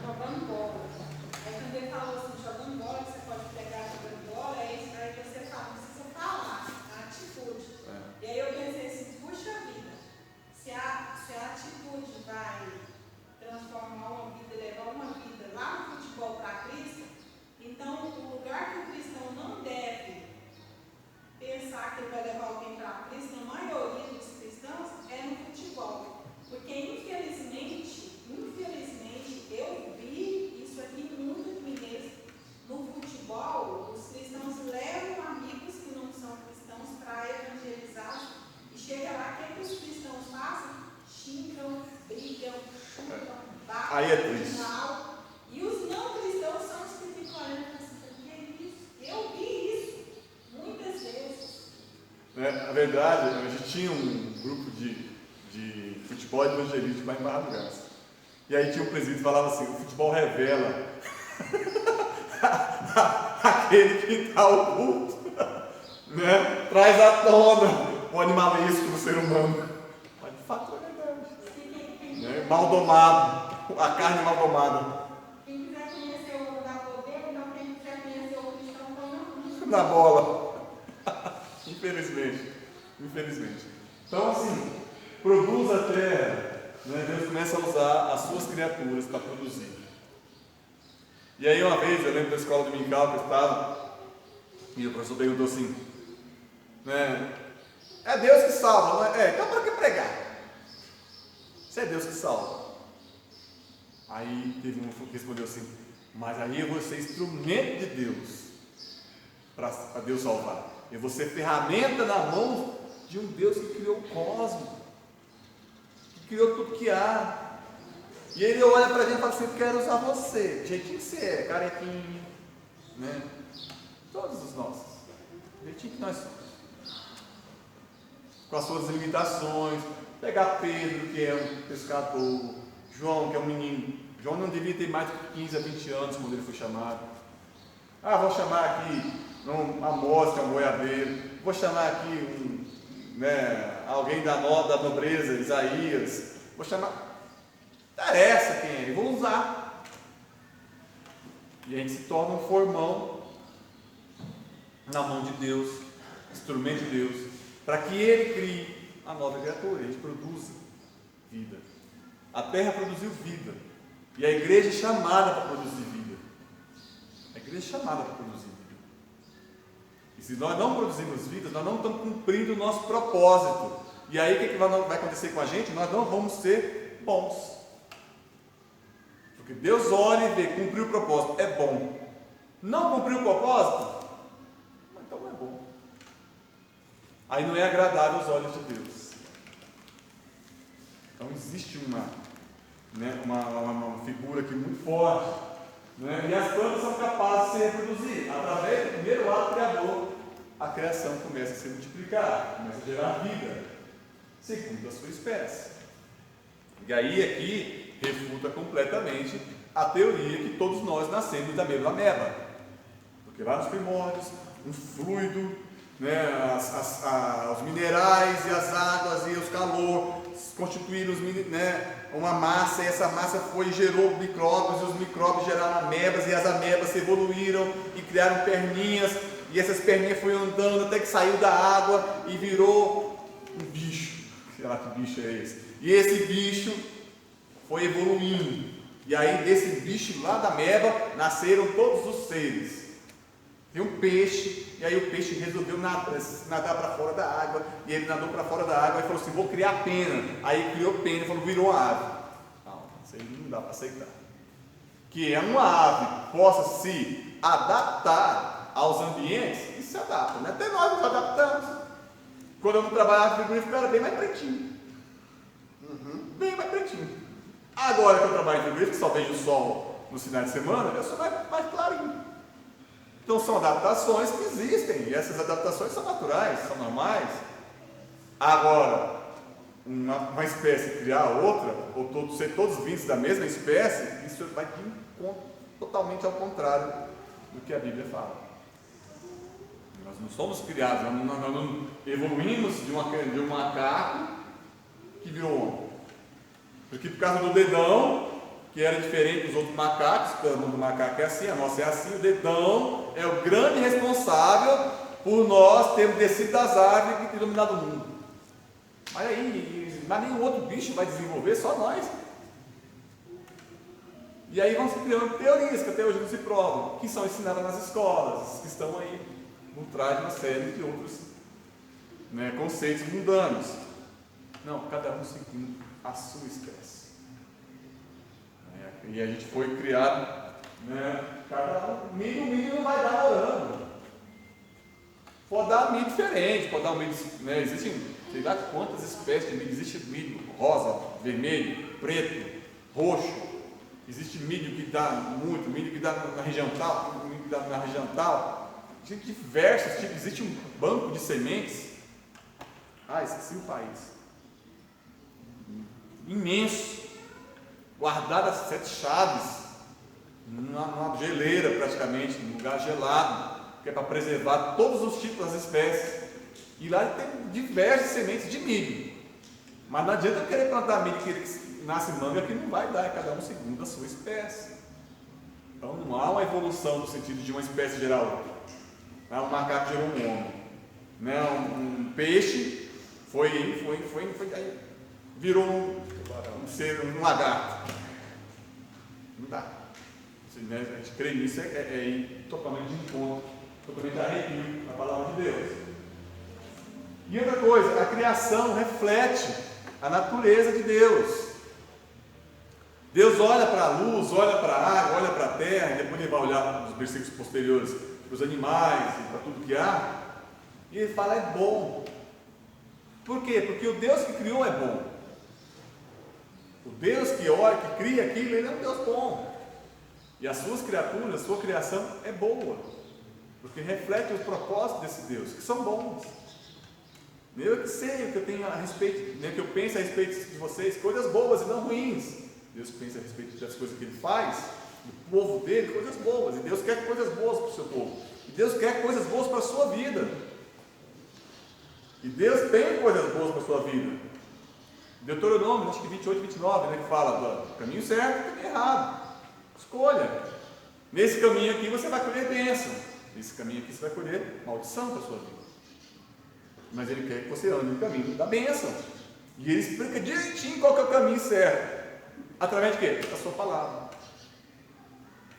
jogando bola. Aí quando ele falou assim, jogando bola, que você pode pegar jogando bola, aí você fala, precisa falar, a atitude. E aí eu pensei assim, puxa vida, se a atitude vai transformar uma vida, levar uma vida lá no futebol para Cristo, então o lugar que o cristão não deve pensar que ele vai levar alguém para Cristo, a maioria dos cristãos é no futebol. Porque infelizmente, eu vi isso aqui muito aqui mesmo. No futebol, os cristãos levam amigos que não são cristãos para evangelizar. E chega lá, o que os cristãos fazem? Xingam, brigam, chutam, batem. Aí é triste. E os não cristãos são os que ficam olhando e assim, o que é isso? Eu vi isso muitas vezes. Na verdade, a gente tinha um grupo de futebol evangelístico lá em Barra do Garça. E aí tinha um presídio que falava assim: o futebol revela aquele que está oculto, né? Traz à tona o animalesco do ser humano. Mas de fato é verdade. Né? Mal domado, a carne mal domada. Quem quiser conhecer o lugar poder, então quem quiser conhecer o cristão, põe Na bola. Infelizmente. Então, assim, produz a terra, né? Deus começa a usar as suas criaturas para produzir. E aí, uma vez, eu lembro da escola dominical que eu estava, e o professor perguntou assim, né? É Deus que salva, não é? Então para que pregar? Se é Deus que salva. Aí teve um que respondeu assim, mas aí eu vou ser instrumento de Deus para Deus salvar. Eu vou ser ferramenta na mão de um Deus que criou o cosmos, que criou tudo que há. E ele olha para a gente e fala assim: eu quero usar você, do jeitinho que você é, carequinho, né? Todos os nossos, do jeitinho que nós somos, com as suas limitações. Pegar Pedro, que é um pescador, João, que é um menino. João não devia ter mais de 15 a 20 anos quando ele foi chamado. Vou chamar aqui Amós, que é um boiadeiro. Vou chamar aqui alguém da nobreza, Isaías. Vou chamar. Interessa quem é ele, vou usar. E a gente se torna um formão na mão de Deus, instrumento de Deus, para que ele crie a nova criatura, a gente produza vida. A terra produziu vida. E a igreja é chamada para produzir vida. A igreja é chamada para produzir vida. E se nós não produzimos vida, nós não estamos cumprindo o nosso propósito. E aí o que vai acontecer com a gente? Nós não vamos ser bons. Porque Deus olha e vê, cumpriu o propósito, é bom. Não cumpriu o propósito? Então não é bom. Aí não é agradável aos olhos de Deus. Então existe né, uma figura aqui muito forte, né, e as plantas são capazes de se reproduzir. Através do primeiro ato criador, a criação começa a se multiplicar, começa a gerar vida, segundo a sua espécie. E aí aqui refuta completamente a teoria que todos nós nascemos da mesma ameba. Porque lá nos primórdios, um fluido, né, os minerais e as águas e os calor constituíram uma massa, e essa massa gerou micróbios, e os micróbios geraram amebas, e as amebas se evoluíram e criaram perninhas, e essas perninhas foram andando até que saiu da água e virou um bicho. Sei lá que bicho é esse. E esse bicho foi evoluindo, e aí desse bicho lá da ameba nasceram todos os seres. Tem um peixe, e aí o peixe resolveu nadar para fora da água, e ele nadou para fora da água e falou assim: vou criar pena. Aí criou pena e falou: virou uma ave. Não, isso aí não dá para aceitar. Que uma ave possa se adaptar aos ambientes, e se adapta, né? Até nós nos adaptamos. Quando eu não trabalhava no frigorífico, eu era bem mais pretinho. Bem mais pretinho. Agora que eu trabalho em frigorífico, que só vejo o sol no final de semana, eu sou mais clarinho. Então são adaptações que existem, e essas adaptações são naturais, são normais. Agora, uma espécie criar outra, ou ser todos vindos da mesma espécie, isso vai totalmente ao contrário do que a Bíblia fala. Nós não somos criados, nós não evoluímos de um macaco que virou homem. Porque por causa do dedão, que era diferente dos outros macacos, cada um do macaco é assim, a nossa é assim, o dedão é o grande responsável por nós termos descido das árvores e dominado o mundo. Mas aí, nenhum outro bicho vai desenvolver, só nós. E aí vão se criando teorias que até hoje não se provam, que são ensinadas nas escolas, que estão aí por trás de uma série de outros, né, conceitos mundanos. Não, cada um seguindo a sua espécie. E a gente foi criado, né, cada um, milho não vai dar morango. Pode dar milho diferente, pode dar um milho, né, existem, sei lá quantas espécies de milho. Existe milho rosa, vermelho, preto, roxo. Existe milho que dá muito, milho que dá na região tal, milho que dá na região tal. Existem diversos tipos, existe um banco de sementes. Esqueci o país. Imenso, guardado as 7 chaves, numa geleira praticamente, num lugar gelado, que é para preservar todos os tipos das espécies. E lá tem diversas sementes de milho. Mas não adianta eu querer plantar milho que nasce manga, que não vai dar, é cada um segundo a sua espécie. Então não há uma evolução no sentido de uma espécie gerar outra. Um macaco gerou um homem, né? Um peixe aí virou um ser, um lagarto. Não dá. A gente crê nisso é ir totalmente de encontro, totalmente arrepio na palavra de Deus. E outra coisa, a criação reflete a natureza de Deus. Deus olha para a luz, olha para a água, olha para a terra, e depois ele vai olhar nos versículos posteriores para os animais e para tudo que há, e ele fala: é bom. Por quê? Porque o Deus que criou é bom. O Deus que olha, que cria aquilo, ele é um Deus bom. E as suas criaturas, a sua criação é boa, porque reflete os propósitos desse Deus, que são bons. Eu que sei o que eu tenho a respeito, né, que eu penso a respeito de vocês, coisas boas e não ruins. Deus pensa a respeito das coisas que Ele faz, do povo dele, coisas boas. E Deus quer coisas boas para o seu povo. E Deus quer coisas boas para a sua vida. E Deus tem coisas boas para a sua vida. Deuteronômio, acho que 28, 29, né, que fala do caminho certo e caminho errado. Escolha. Nesse caminho aqui você vai colher bênção. Nesse caminho aqui você vai colher maldição para a sua vida. Mas Ele quer que você ande no caminho da bênção. E Ele explica direitinho qual que é o caminho certo. Através de quê? Da sua palavra.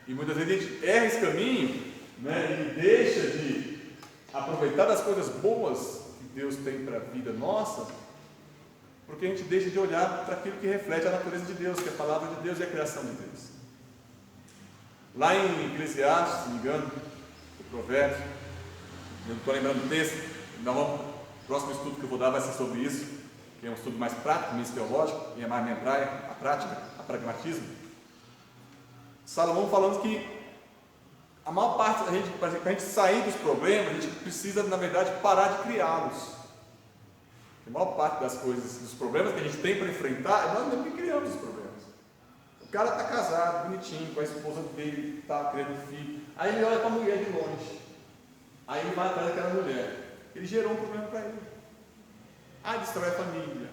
E muitas vezes a gente erra esse caminho, né, e deixa de aproveitar das coisas boas que Deus tem para a vida nossa, porque a gente deixa de olhar para aquilo que reflete a natureza de Deus, que é a palavra de Deus e a criação de Deus. Lá em Eclesiastes, se não me engano, o provérbio, eu não estou lembrando do texto, o próximo estudo que eu vou dar vai ser sobre isso. que é um estudo mais prático, menos teológico, e é mais minha praia, a prática, a pragmatismo. Salomão falando que a maior parte da gente, para a gente sair dos problemas, a gente precisa, na verdade, parar de criá-los. A maior parte das coisas, dos problemas que a gente tem para enfrentar, nós mesmo que criamos os problemas. O cara está casado, bonitinho, com a esposa dele, está criando filho. Aí ele olha para a mulher de longe. Aí ele vai atrás daquela mulher. Ele gerou um problema para ele. Aí destrói a família.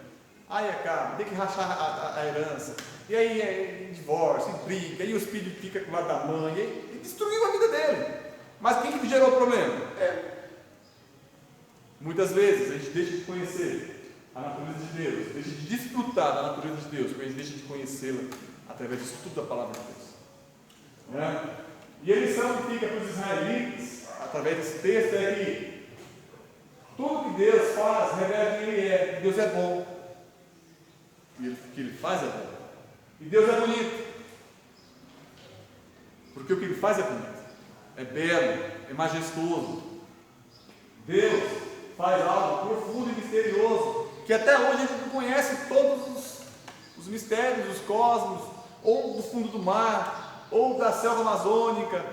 Aí acaba, tem que rachar a herança. E aí é divórcio, briga. E os filhos ficam com o lado da mãe. E aí, ele destruiu a vida dele. Mas quem que gerou o problema? Muitas vezes a gente deixa de conhecer a natureza de Deus, deixa de desfrutar da natureza de Deus, porque a gente deixa de conhecê-la através do estudo da palavra de Deus. Né? E a lição que fica para os israelitas, através desse texto, é que tudo que Deus faz revela quem Ele é, que Deus é bom. E o que Ele faz é bom. E Deus é bonito. Porque o que Ele faz é bonito, é belo, é majestoso. Deus faz algo profundo e misterioso, que até hoje a gente não conhece todos os mistérios dos cosmos, ou do fundo do mar, ou da selva amazônica.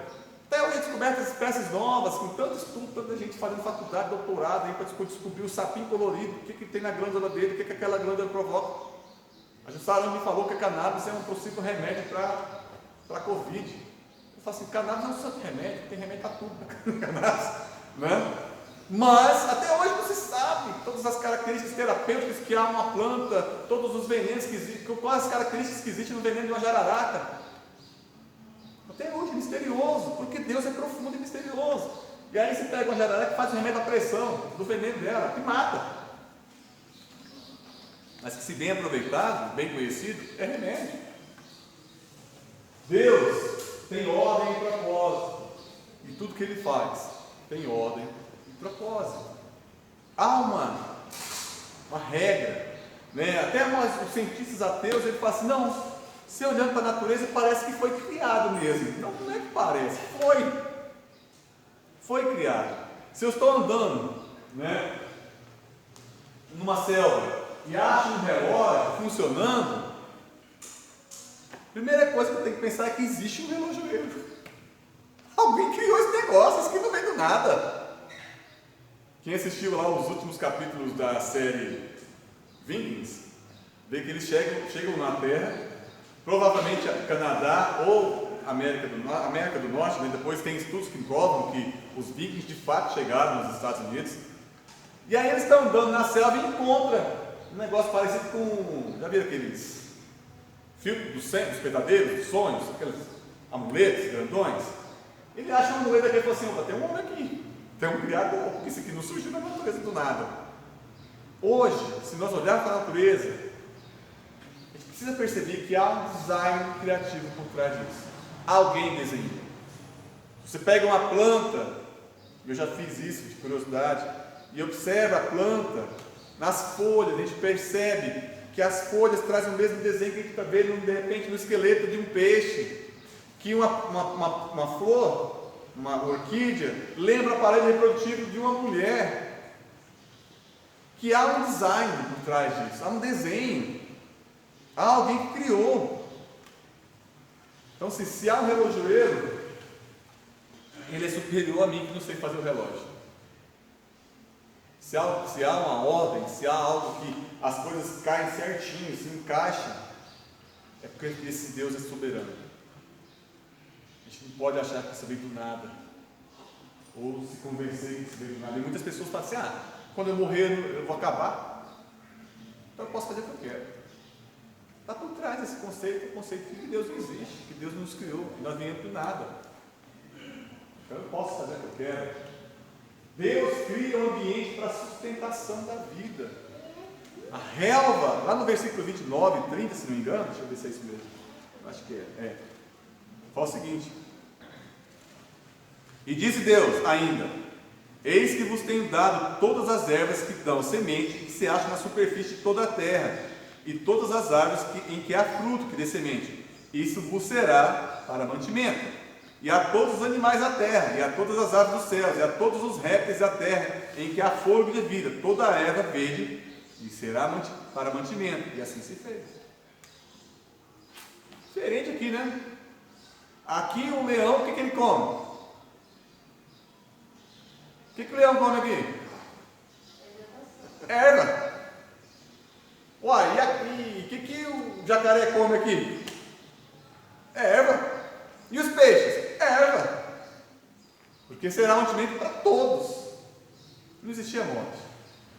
Até hoje a gente descoberta espécies novas, com tanto estudo, tanta gente fazendo faculdade, doutorado, para descobrir o sapinho colorido, o que tem na glândula dele, o que aquela glândula provoca. A Jussara me falou que a cannabis é um possível remédio para a Covid. Eu falo assim, cannabis é um santo remédio, tem remédio para tudo na cannabis, né? Mas até hoje não se sabe todas as características terapêuticas que há uma planta, todos os venenos que existem, quais as características que existem no veneno de uma jararaca. Até hoje é misterioso, porque Deus é profundo e misterioso. E aí você pega uma jararaca e faz um remédio à pressão do veneno dela, que mata. Mas que, se bem aproveitado, bem conhecido, é remédio. Deus tem ordem e propósito, e tudo que Ele faz tem ordem propósito. Há uma regra, né? Até os cientistas ateus ele falam assim, não, se olhando para a natureza parece que foi criado mesmo. Não é que parece, foi criado. Se eu estou andando, né, numa selva e acho um relógio funcionando, a primeira coisa que eu tenho que pensar é que existe um relojoeiro. Alguém criou esse negócio, isso que não vem do nada. Quem assistiu lá os últimos capítulos da série Vikings, vê que eles chegam na Terra, provavelmente Canadá ou América do Norte, né? Depois tem estudos que provam que os Vikings de fato chegaram nos Estados Unidos. E aí eles estão andando na selva e encontram um negócio parecido com, já viram aqueles filtros dos pesadeiros, dos sonhos, aqueles amuletos grandões? Ele acha um amuleto aqui e fala assim, opa, tem um homem aqui. Tem um criador, porque isso aqui não surgiu na natureza do nada. Hoje, se nós olharmos para a natureza, a gente precisa perceber que há um design criativo por trás disso. Alguém desenhou. Você pega uma planta, eu já fiz isso de curiosidade, e observa a planta, nas folhas, a gente percebe que as folhas trazem o mesmo desenho que a gente está vendo, de repente, no esqueleto de um peixe, que uma flor, uma orquídea, lembra o aparelho reprodutivo de uma mulher, que há um design por trás disso, há um desenho, há alguém que criou. Então, se há um relojoeiro, ele é superior a mim que não sei fazer o relógio. Se há uma ordem, se há algo que as coisas caem certinho, se encaixam, é porque esse Deus é soberano. A gente não pode achar que isso veio do nada, ou se convencer que isso veio do nada. E muitas pessoas falam assim, quando eu morrer eu vou acabar, então eu posso fazer o que eu quero. Está por trás desse conceito, o conceito de que Deus não existe, que Deus não nos criou, que nós viemos do nada. Então eu posso fazer o que eu quero. Deus cria um ambiente para a sustentação da vida. A relva, lá no versículo 29 e 30, se não me engano, deixa eu ver se é isso mesmo, acho que é. Fala o seguinte: e disse Deus ainda, eis que vos tenho dado todas as ervas que dão semente, que se acham na superfície de toda a terra, e todas as árvores em que há fruto que dê semente, isso vos será para mantimento, e a todos os animais da terra, e a todas as aves dos céus, e a todos os répteis da terra, em que há fôlego de vida, toda a erva verde e será para mantimento. E assim se fez. Diferente aqui, né? Aqui o leão, o que ele come? O que o leão come aqui? Erva. Uai, e aqui, o que o jacaré come aqui? Erva. E os peixes? Erva. Porque será mantimento para todos. Não existia morte.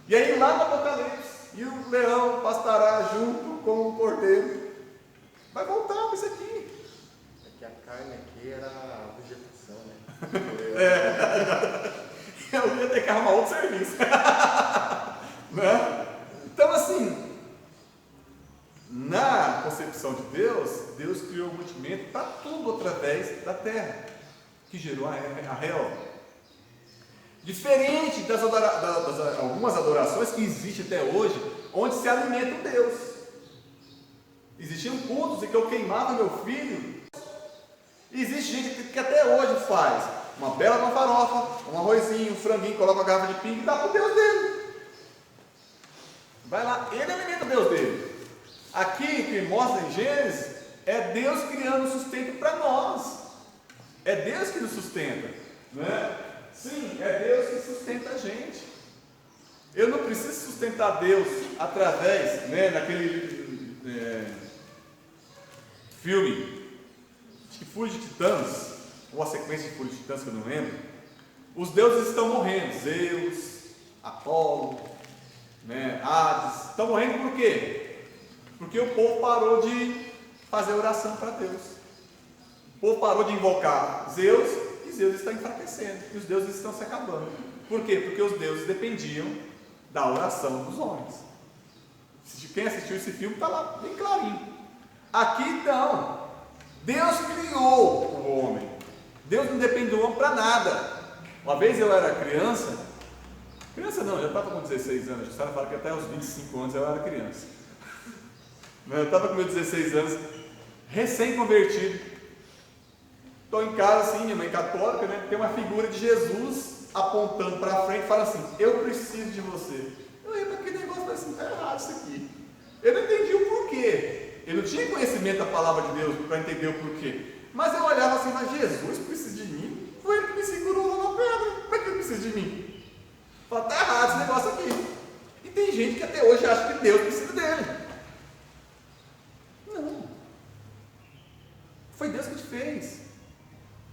E aí lá no Apocalipse, e o leão pastará junto com o cordeiro. Vai voltar para isso aqui. É que a carne aqui era a vegetação, né? Eu ia ter que arrumar outro serviço. Né? Então assim, na concepção de Deus, Deus criou o mantimento para tudo através da terra, que gerou a relva. Diferente das algumas adorações que existem até hoje, onde se alimenta o Deus. Existiam cultos em que eu queimava meu filho. E existe gente que até hoje faz uma bela uma farofa, um arrozinho, um franguinho, coloca uma garrafa de pinga e dá para o Deus dele. Vai lá, ele alimenta o Deus dele. Aqui, que mostra em Gênesis, é Deus criando sustento para nós. É Deus que nos sustenta, né? Sim, é Deus que sustenta a gente. Eu não preciso sustentar Deus através, né, daquele filme, acho que Fúria de Titãs, ou a sequência de Fúria de Titãs que eu não lembro. Os deuses estão morrendo, Zeus, Apolo, né, Hades, estão morrendo por quê? Porque o povo parou de fazer oração para Deus. O povo parou de invocar Zeus e Zeus está enfraquecendo. E os deuses estão se acabando. Por quê? Porque os deuses dependiam da oração dos homens. Quem assistiu esse filme está lá bem clarinho. Aqui então, Deus criou o homem. Deus não depende do homem para nada. Uma vez eu era criança não, já estava com 16 anos. A Sara fala que até os 25 anos eu era criança. Eu estava com meus 16 anos, recém-convertido. Estou em casa assim, minha mãe católica, né? Tem uma figura de Jesus apontando para frente e fala assim: eu preciso de você. Eu olhei para aquele negócio e falei assim: está errado isso aqui. Eu não entendi o porquê. Eu não tinha conhecimento da palavra de Deus para entender o porquê. Mas eu olhava assim: mas Jesus precisa de mim? Foi ele que me segurou lá na pedra. Como é que ele precisa de mim? Fala, está errado esse negócio aqui. E tem gente que até hoje acha que Deus precisa dele. Não. Foi Deus que te fez.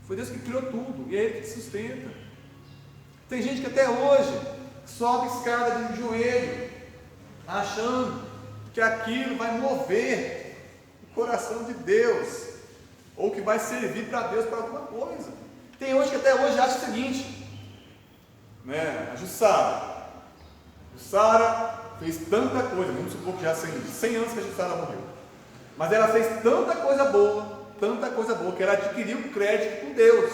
Foi Deus que criou tudo. E é Ele que te sustenta. Tem gente que até hoje sobe escada de joelho, achando que aquilo vai mover o coração de Deus, ou que vai servir para Deus para alguma coisa. Tem hoje que até hoje acha o seguinte, né? A Jussara fez tanta coisa, vamos supor que já 100 anos que a Jussara morreu, mas ela fez tanta coisa boa, que ela adquiriu crédito com Deus.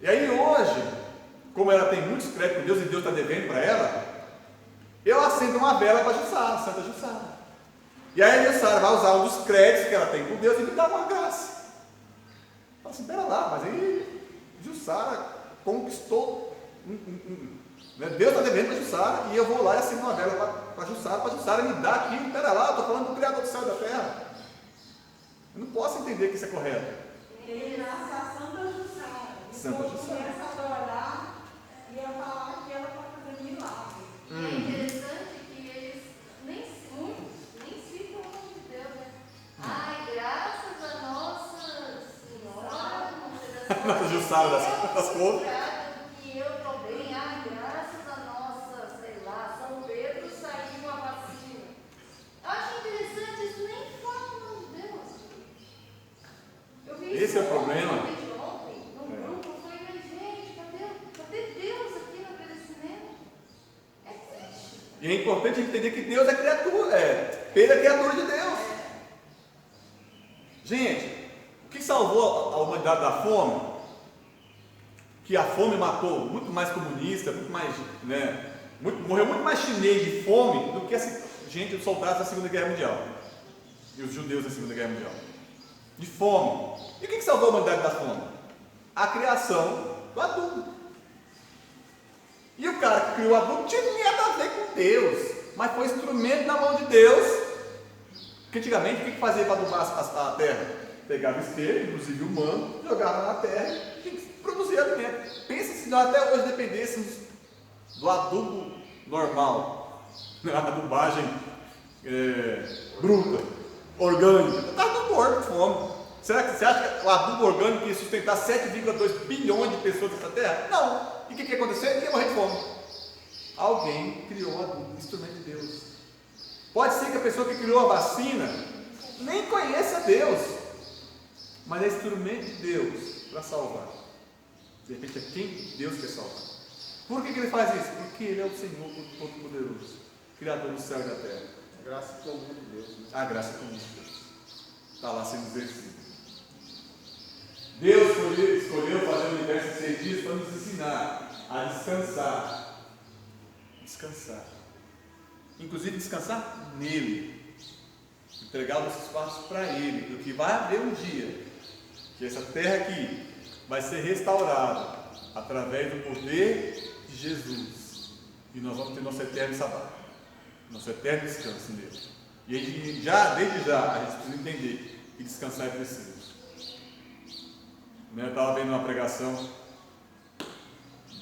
E aí hoje, como ela tem muitos créditos com Deus e Deus está devendo para ela, eu acendo uma vela para Jussara, Santa Jussara. E aí a Jussara vai usar um dos créditos que ela tem com Deus e me dá uma graça. Fala assim: pera lá, mas aí Jussara conquistou. Deus está devendo para Jussara e eu vou lá e acendo uma vela para Jussara me dar aquilo. Pera lá, eu estou falando do Criador do céu e da terra. Eu não posso entender que isso é correto. Ele nasce a Santa Jussara. Santa Jussara. Começa a adorar e a falar que ela está fazendo milagre. E é interessante que eles muitos nem citam o nome de Deus, né? Ai, graças a Nossa Senhora, Nossa Jussara das couves. que eu estou bem. Ai, graças a nossa, sei lá, São Pedro saiu a vacina. Eu acho interessante, isso nem fala o nome de Deus. Eu vi Esse isso é o problema. ontem, num grupo, eu falei, mas gente, cadê Deus aqui no agradecimento? É triste. E é importante entender que Deus é criatura, Pedro é criatura de Deus. Gente, o que salvou a humanidade da fome? Que a fome matou muito mais comunista, muito mais, né, morreu muito mais chinês de fome do que gente, os soldados da Segunda Guerra Mundial e os judeus da Segunda Guerra Mundial. De fome. E o que salvou a humanidade da fome? A criação do adubo. E o cara que criou o adubo tinha nada a ver com Deus. mas foi instrumento na mão de Deus. Porque antigamente, o que fazia para adubar a terra? Pegava esterco, inclusive humano, jogava na terra e produzia alimento. Pensa se nós até hoje dependêssemos do adubo normal, a adubagem bruta, orgânica. Estava todo morto de fome. Será que você acha que o adubo orgânico ia sustentar 7,2 bilhões de pessoas nessa terra? Não. E o que ia acontecer? Ele ia morrer de fome. Alguém criou um adubo, instrumento de Deus. Pode ser que a pessoa que criou a vacina nem conheça Deus, mas é instrumento de Deus para salvar. De repente é quem Deus quer salvar. Por que ele faz isso? Porque Ele é o Senhor Todo-Poderoso, Criador do céu e da terra. A graça comum de Deus. Né? A graça comum de Deus está lá sendo exercida. Deus escolheu fazer o universo em 6 dias para nos ensinar a descansar. Descansar. Inclusive descansar nele. Entregar o nosso espaço para Ele. Porque vai haver um dia que essa terra aqui vai ser restaurada através do poder de Jesus. E nós vamos ter nosso eterno sabá. Nosso eterno descanso nele. E desde já, a gente precisa entender que descansar é preciso. Eu estava vendo uma pregação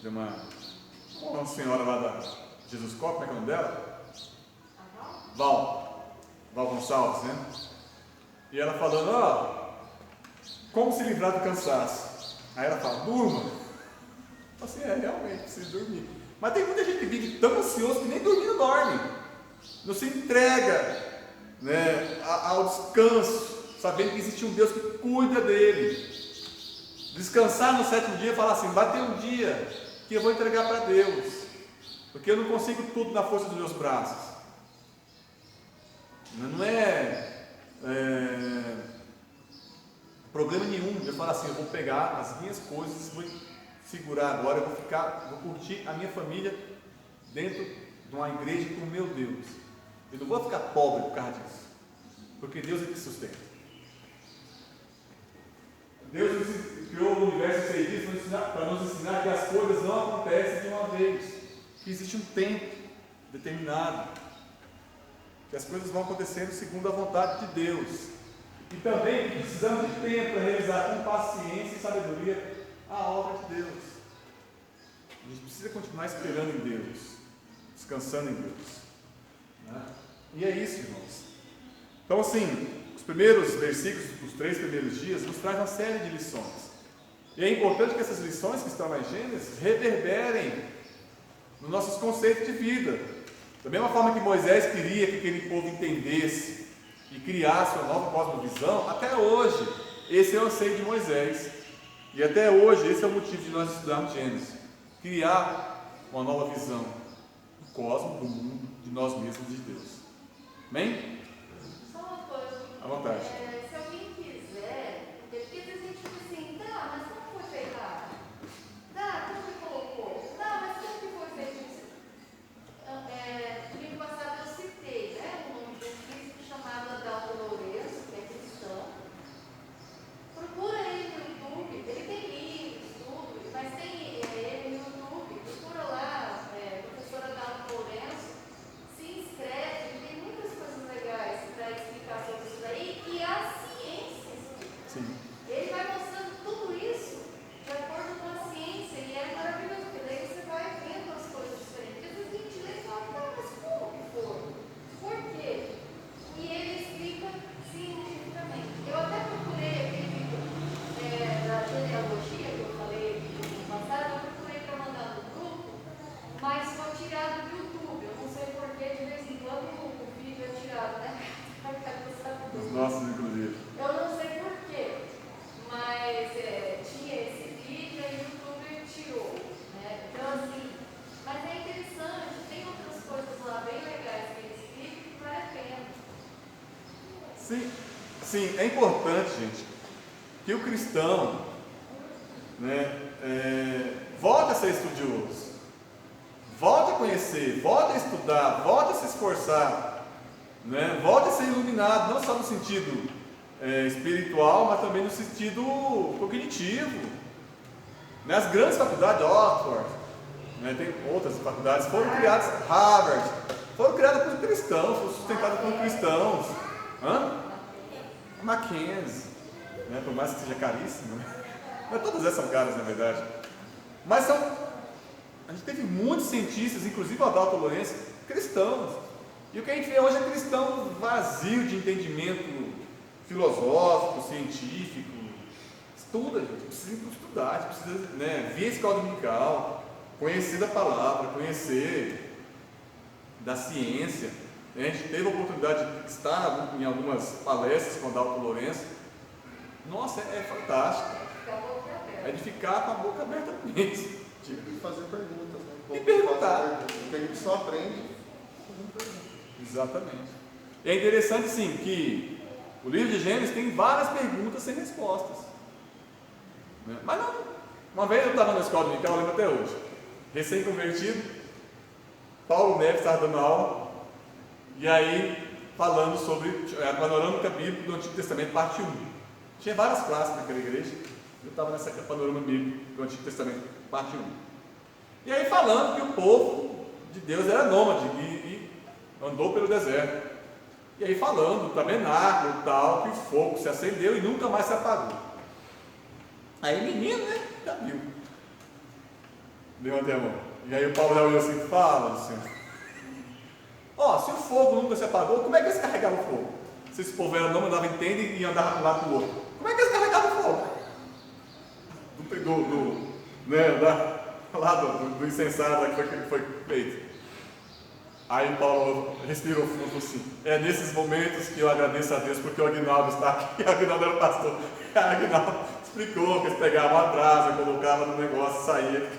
de uma senhora lá da Jesus Cop, como é que é o nome dela? Val Gonçalves, né? E ela falando, como se livrar do cansaço? Aí ela fala, durma. Eu falo assim, realmente, preciso dormir. Mas tem muita gente que vive tão ansioso que nem dormindo dorme. Não se entrega, né, ao descanso, sabendo que existe um Deus que cuida dele. Descansar no 7º dia e falar assim, vai ter um dia que eu vou entregar para Deus, porque eu não consigo tudo na força dos meus braços. Não é problema nenhum eu falar assim, eu vou pegar as minhas coisas, vou segurar agora, eu vou curtir a minha família dentro de uma igreja com o meu Deus. Eu não vou ficar pobre por causa disso, porque Deus é que sustenta. Deus criou o universo em 6 dias para nos ensinar que as coisas não acontecem de uma vez, que existe um tempo determinado, que as coisas vão acontecendo segundo a vontade de Deus, e também que precisamos de tempo para realizar com paciência e sabedoria a obra de Deus. A gente precisa continuar esperando em Deus, descansando em Deus, né? E é isso, irmãos. Então, assim, os primeiros versículos, os 3 primeiros dias, nos traz uma série de lições. E é importante que essas lições que estão lá em Gênesis reverberem nos nossos conceitos de vida. Da mesma forma que Moisés queria que aquele povo entendesse e criasse uma nova cosmovisão, até hoje, esse é o anseio de Moisés. E até hoje, esse é o motivo de nós estudarmos Gênesis. Criar uma nova visão do cosmos, do mundo, de nós mesmos e de Deus. Amém? Só uma coisa. À vontade. Se alguém quiser, porque às vezes a gente fica assim, mas como foi feito? Como que colocou? Mas como que foi feito isso? Domingo passado eu citei, o nome de um físico chamado Adalto Lourenço, que é cristão. Procura ele no YouTube, ele tem livros, tudo, mas tem ele no YouTube, procura lá, professor Adalto Lourenço, se inscreve, tem muitas coisas legais para explicar sobre isso daí, e a ciência explica. Sim. Ele vai mostrando tudo isso de acordo com a ciência, e é maravilhoso, porque daí você vai vendo as coisas diferentes. Às vezes a gente lê e fala, mas como que foi? Por quê? E ele explica cientificamente. Eu até procurei aquele vídeo da genealogia que eu falei no passado, eu procurei para mandar no grupo, mas foi tirado do YouTube. Eu não sei porquê, de vez em quando o vídeo é tirado, né? Os nossos, inclusive. Eu não sei porquê, mas tinha esse vídeo e o YouTube tirou, né? Então assim, mas é interessante, tem outras coisas lá bem legais que ele explica que vale a pena. Sim, é importante, gente, que o cristão, volte a ser estudioso, volte a conhecer, volte a estudar, volte a se esforçar, volte a ser iluminado, não só no sentido espiritual, mas também no sentido cognitivo. As grandes faculdades, Oxford, tem outras faculdades, foram criadas, Harvard, foram criadas por cristãos, foram sustentadas por cristãos. Mackenzie, né? Por mais que seja caríssimo, né? Mas todas essas são caras, na verdade. Mas a gente teve muitos cientistas, inclusive o Adalto Lourenço, cristãos. E o que a gente vê hoje é cristão vazio de entendimento filosófico, científico. Estuda, gente, precisa estudar, precisa, né, ver a escola dominical, conhecer da palavra, conhecer da ciência. A gente teve a oportunidade de estar em algumas palestras com o Adalto Lourenço. Nossa, é fantástico. É de ficar com a boca aberta mesmo. Tipo de fazer perguntas, né? E perguntar. Porque a gente só aprende fazendo perguntas. Exatamente. E é interessante, sim, que o livro de Gênesis tem várias perguntas sem respostas. Né? Mas não. Uma vez eu estava na escola dominical, eu lembro até hoje. Recém-convertido, Paulo Neves estava dando aula, e aí falando sobre a panorâmica bíblica do Antigo Testamento, parte 1. Tinha várias classes naquela igreja. Eu estava nessa panorama bíblica do Antigo Testamento, parte 1. E aí falando que o povo de Deus era nômade e andou pelo deserto. E aí falando, tabernáculo e tal, que o fogo se acendeu e nunca mais se apagou. Aí menino, né? Já viu. Levantei a mão. E aí o Paulo já olhou assim, fala, Senhor. Se o fogo nunca se apagou, como é que eles carregavam o fogo? Se esse povo era nômade, andava em tenda e andava de um lado para o outro. Como é que eles carregavam o fogo? Do incensário que foi feito. Aí Paulo respirou fundo e falou assim: é nesses momentos que eu agradeço a Deus porque o Aguinaldo está aqui. O Aguinaldo era o pastor. O Aguinaldo explicou que eles pegavam a brasa, colocavam no negócio, saía.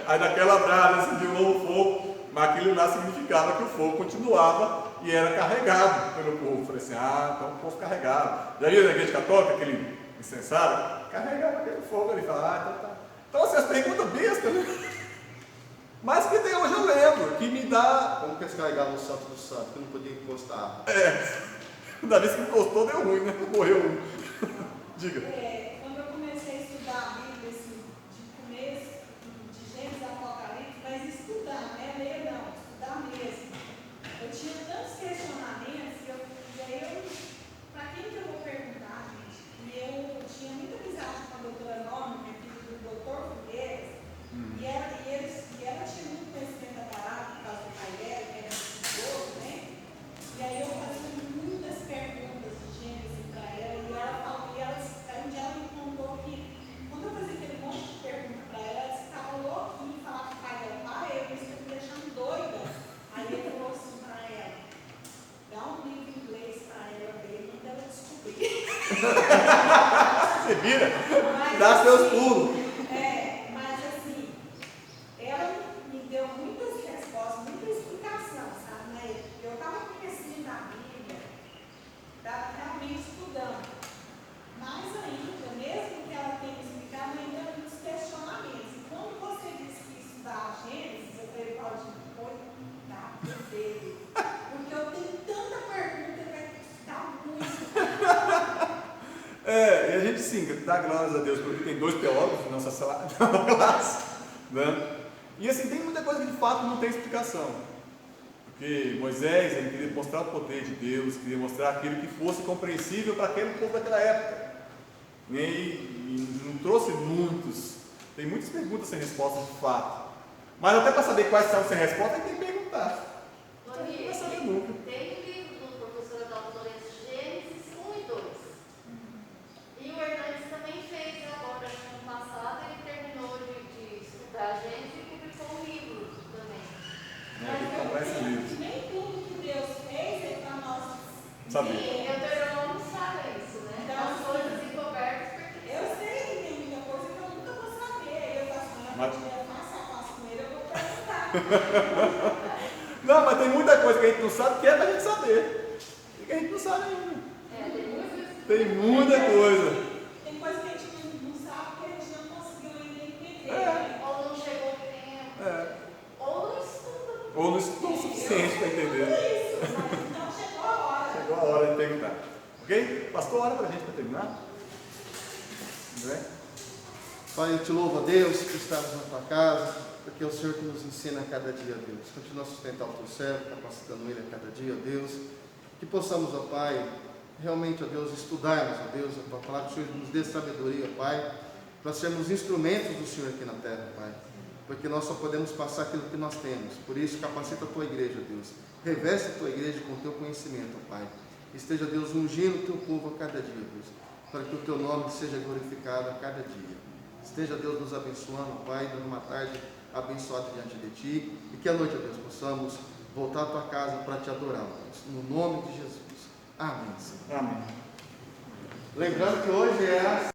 Aí daquela brasa acendia um novo fogo, mas aquilo lá significava que o fogo continuava e era carregado pelo povo. Eu falei assim: então o povo carregado. Já viu na igreja católica aquele incensário? Carregava aquele fogo ali. Fala, então tá. Então essas perguntas bestas, né? Mas que até hoje eu lembro, que me dá. Como que eles carregavam o santo do santo, que não podia encostar? Da vez que encostou deu ruim, né? Morreu um. Diga. Quando eu comecei a estudar a Bíblia, assim, de começo, de Gênesis a Apocalipse, mas estudar, né? Ler não, estudar mesmo. Eu tinha tantos questionamentos, e aí para quem que eu vou perguntar, gente? E eu tinha muita amizade com a doutora Norma, minha filha do doutor Figueiras, e ela tinha muito conhecimento da palavra, por causa do pai dela, que era esposo, né? E aí eu fazia muitas perguntas de Gênesis para ela, e ela falou, um dia ela me contou que, quando eu fazia aquele monte de perguntas para ela, ela ficava louquinha e falava que o pai dela, isso está me deixando doida. Aí ele falou assim para ela: dá um livro em inglês para ela ver, quando ela descobrir. Se vira, Mas, dá assim, seus pulos. Mas assim, ela me deu muitas respostas, muita explicação, sabe? Né? Eu estava conhecendo a Bíblia, estava realmente estudando. Mais ainda, mesmo que ela tenha me explicado, ainda há muitos questionamentos. E quando você disse que estudar a Gênesis, eu falei, Claudinho, tá, dele. Porque eu tenho tanta pergunta que vai ter que estudar muito. E a gente sim, dá graças a Deus, porque tem 2 teólogos na nossa classe, né? E assim, tem muita coisa que de fato não tem explicação. Porque Moisés, ele queria mostrar o poder de Deus, queria mostrar aquilo que fosse compreensível para aquele povo daquela época. E não trouxe tem muitas perguntas sem resposta de fato. Mas até para saber quais são sem resposta, tem que perguntar. Então, não vai saber nunca. Tem um livro do professor Adalto Lourenço, Gênesis 1 e 2. E o Hernandes também fez agora, no ano passado, ele terminou de estudar a Gênesis e publicou um livro também. Tem que comprar esse livro. Nem tudo que Deus fez é para nós Saber. Sim, eu não sabe isso, né? Então, As coisas encobertas pertencem. Eu sei que tem muita coisa que eu nunca vou saber. Eu faço uma coisa face a face com ele, eu vou perguntar. Não, mas tem muita coisa que a gente não sabe que é pra gente saber. E que a gente não sabe ainda. Tem muita coisa. Tem coisa que a gente não sabe que a gente não conseguiu ainda entender. Né? Ou não chegou o tempo. Ou não estuda. Ou não estuda o suficiente para entender. Isso, mas então chegou a hora. Chegou a hora de perguntar. Ok? Pastor, ora para a gente para terminar. André? Pai, eu te louvo a Deus que estamos na tua casa. porque é o Senhor que nos ensina a cada dia, Deus. Continua a sustentar o teu servo, capacitando ele a cada dia, Deus. Que possamos, ó Pai, realmente, ó Deus, estudarmos, ó Deus, a tua palavra, que o Senhor nos dê sabedoria, ó Pai, para sermos instrumentos do Senhor aqui na terra, Pai. Porque nós só podemos passar aquilo que nós temos. Por isso, capacita a tua igreja, Deus. Reveste a tua igreja com o teu conhecimento, ó Pai. Esteja, Deus, ungindo o teu povo a cada dia, Deus, para que o teu nome seja glorificado a cada dia. Esteja, Deus, nos abençoando, ó Pai, dando uma tarde abençoada diante de Ti, e que à noite, ó Deus, possamos voltar à Tua casa para Te adorar, Deus, no nome de Jesus. Amém, Senhor. Amém. Lembrando que hoje é a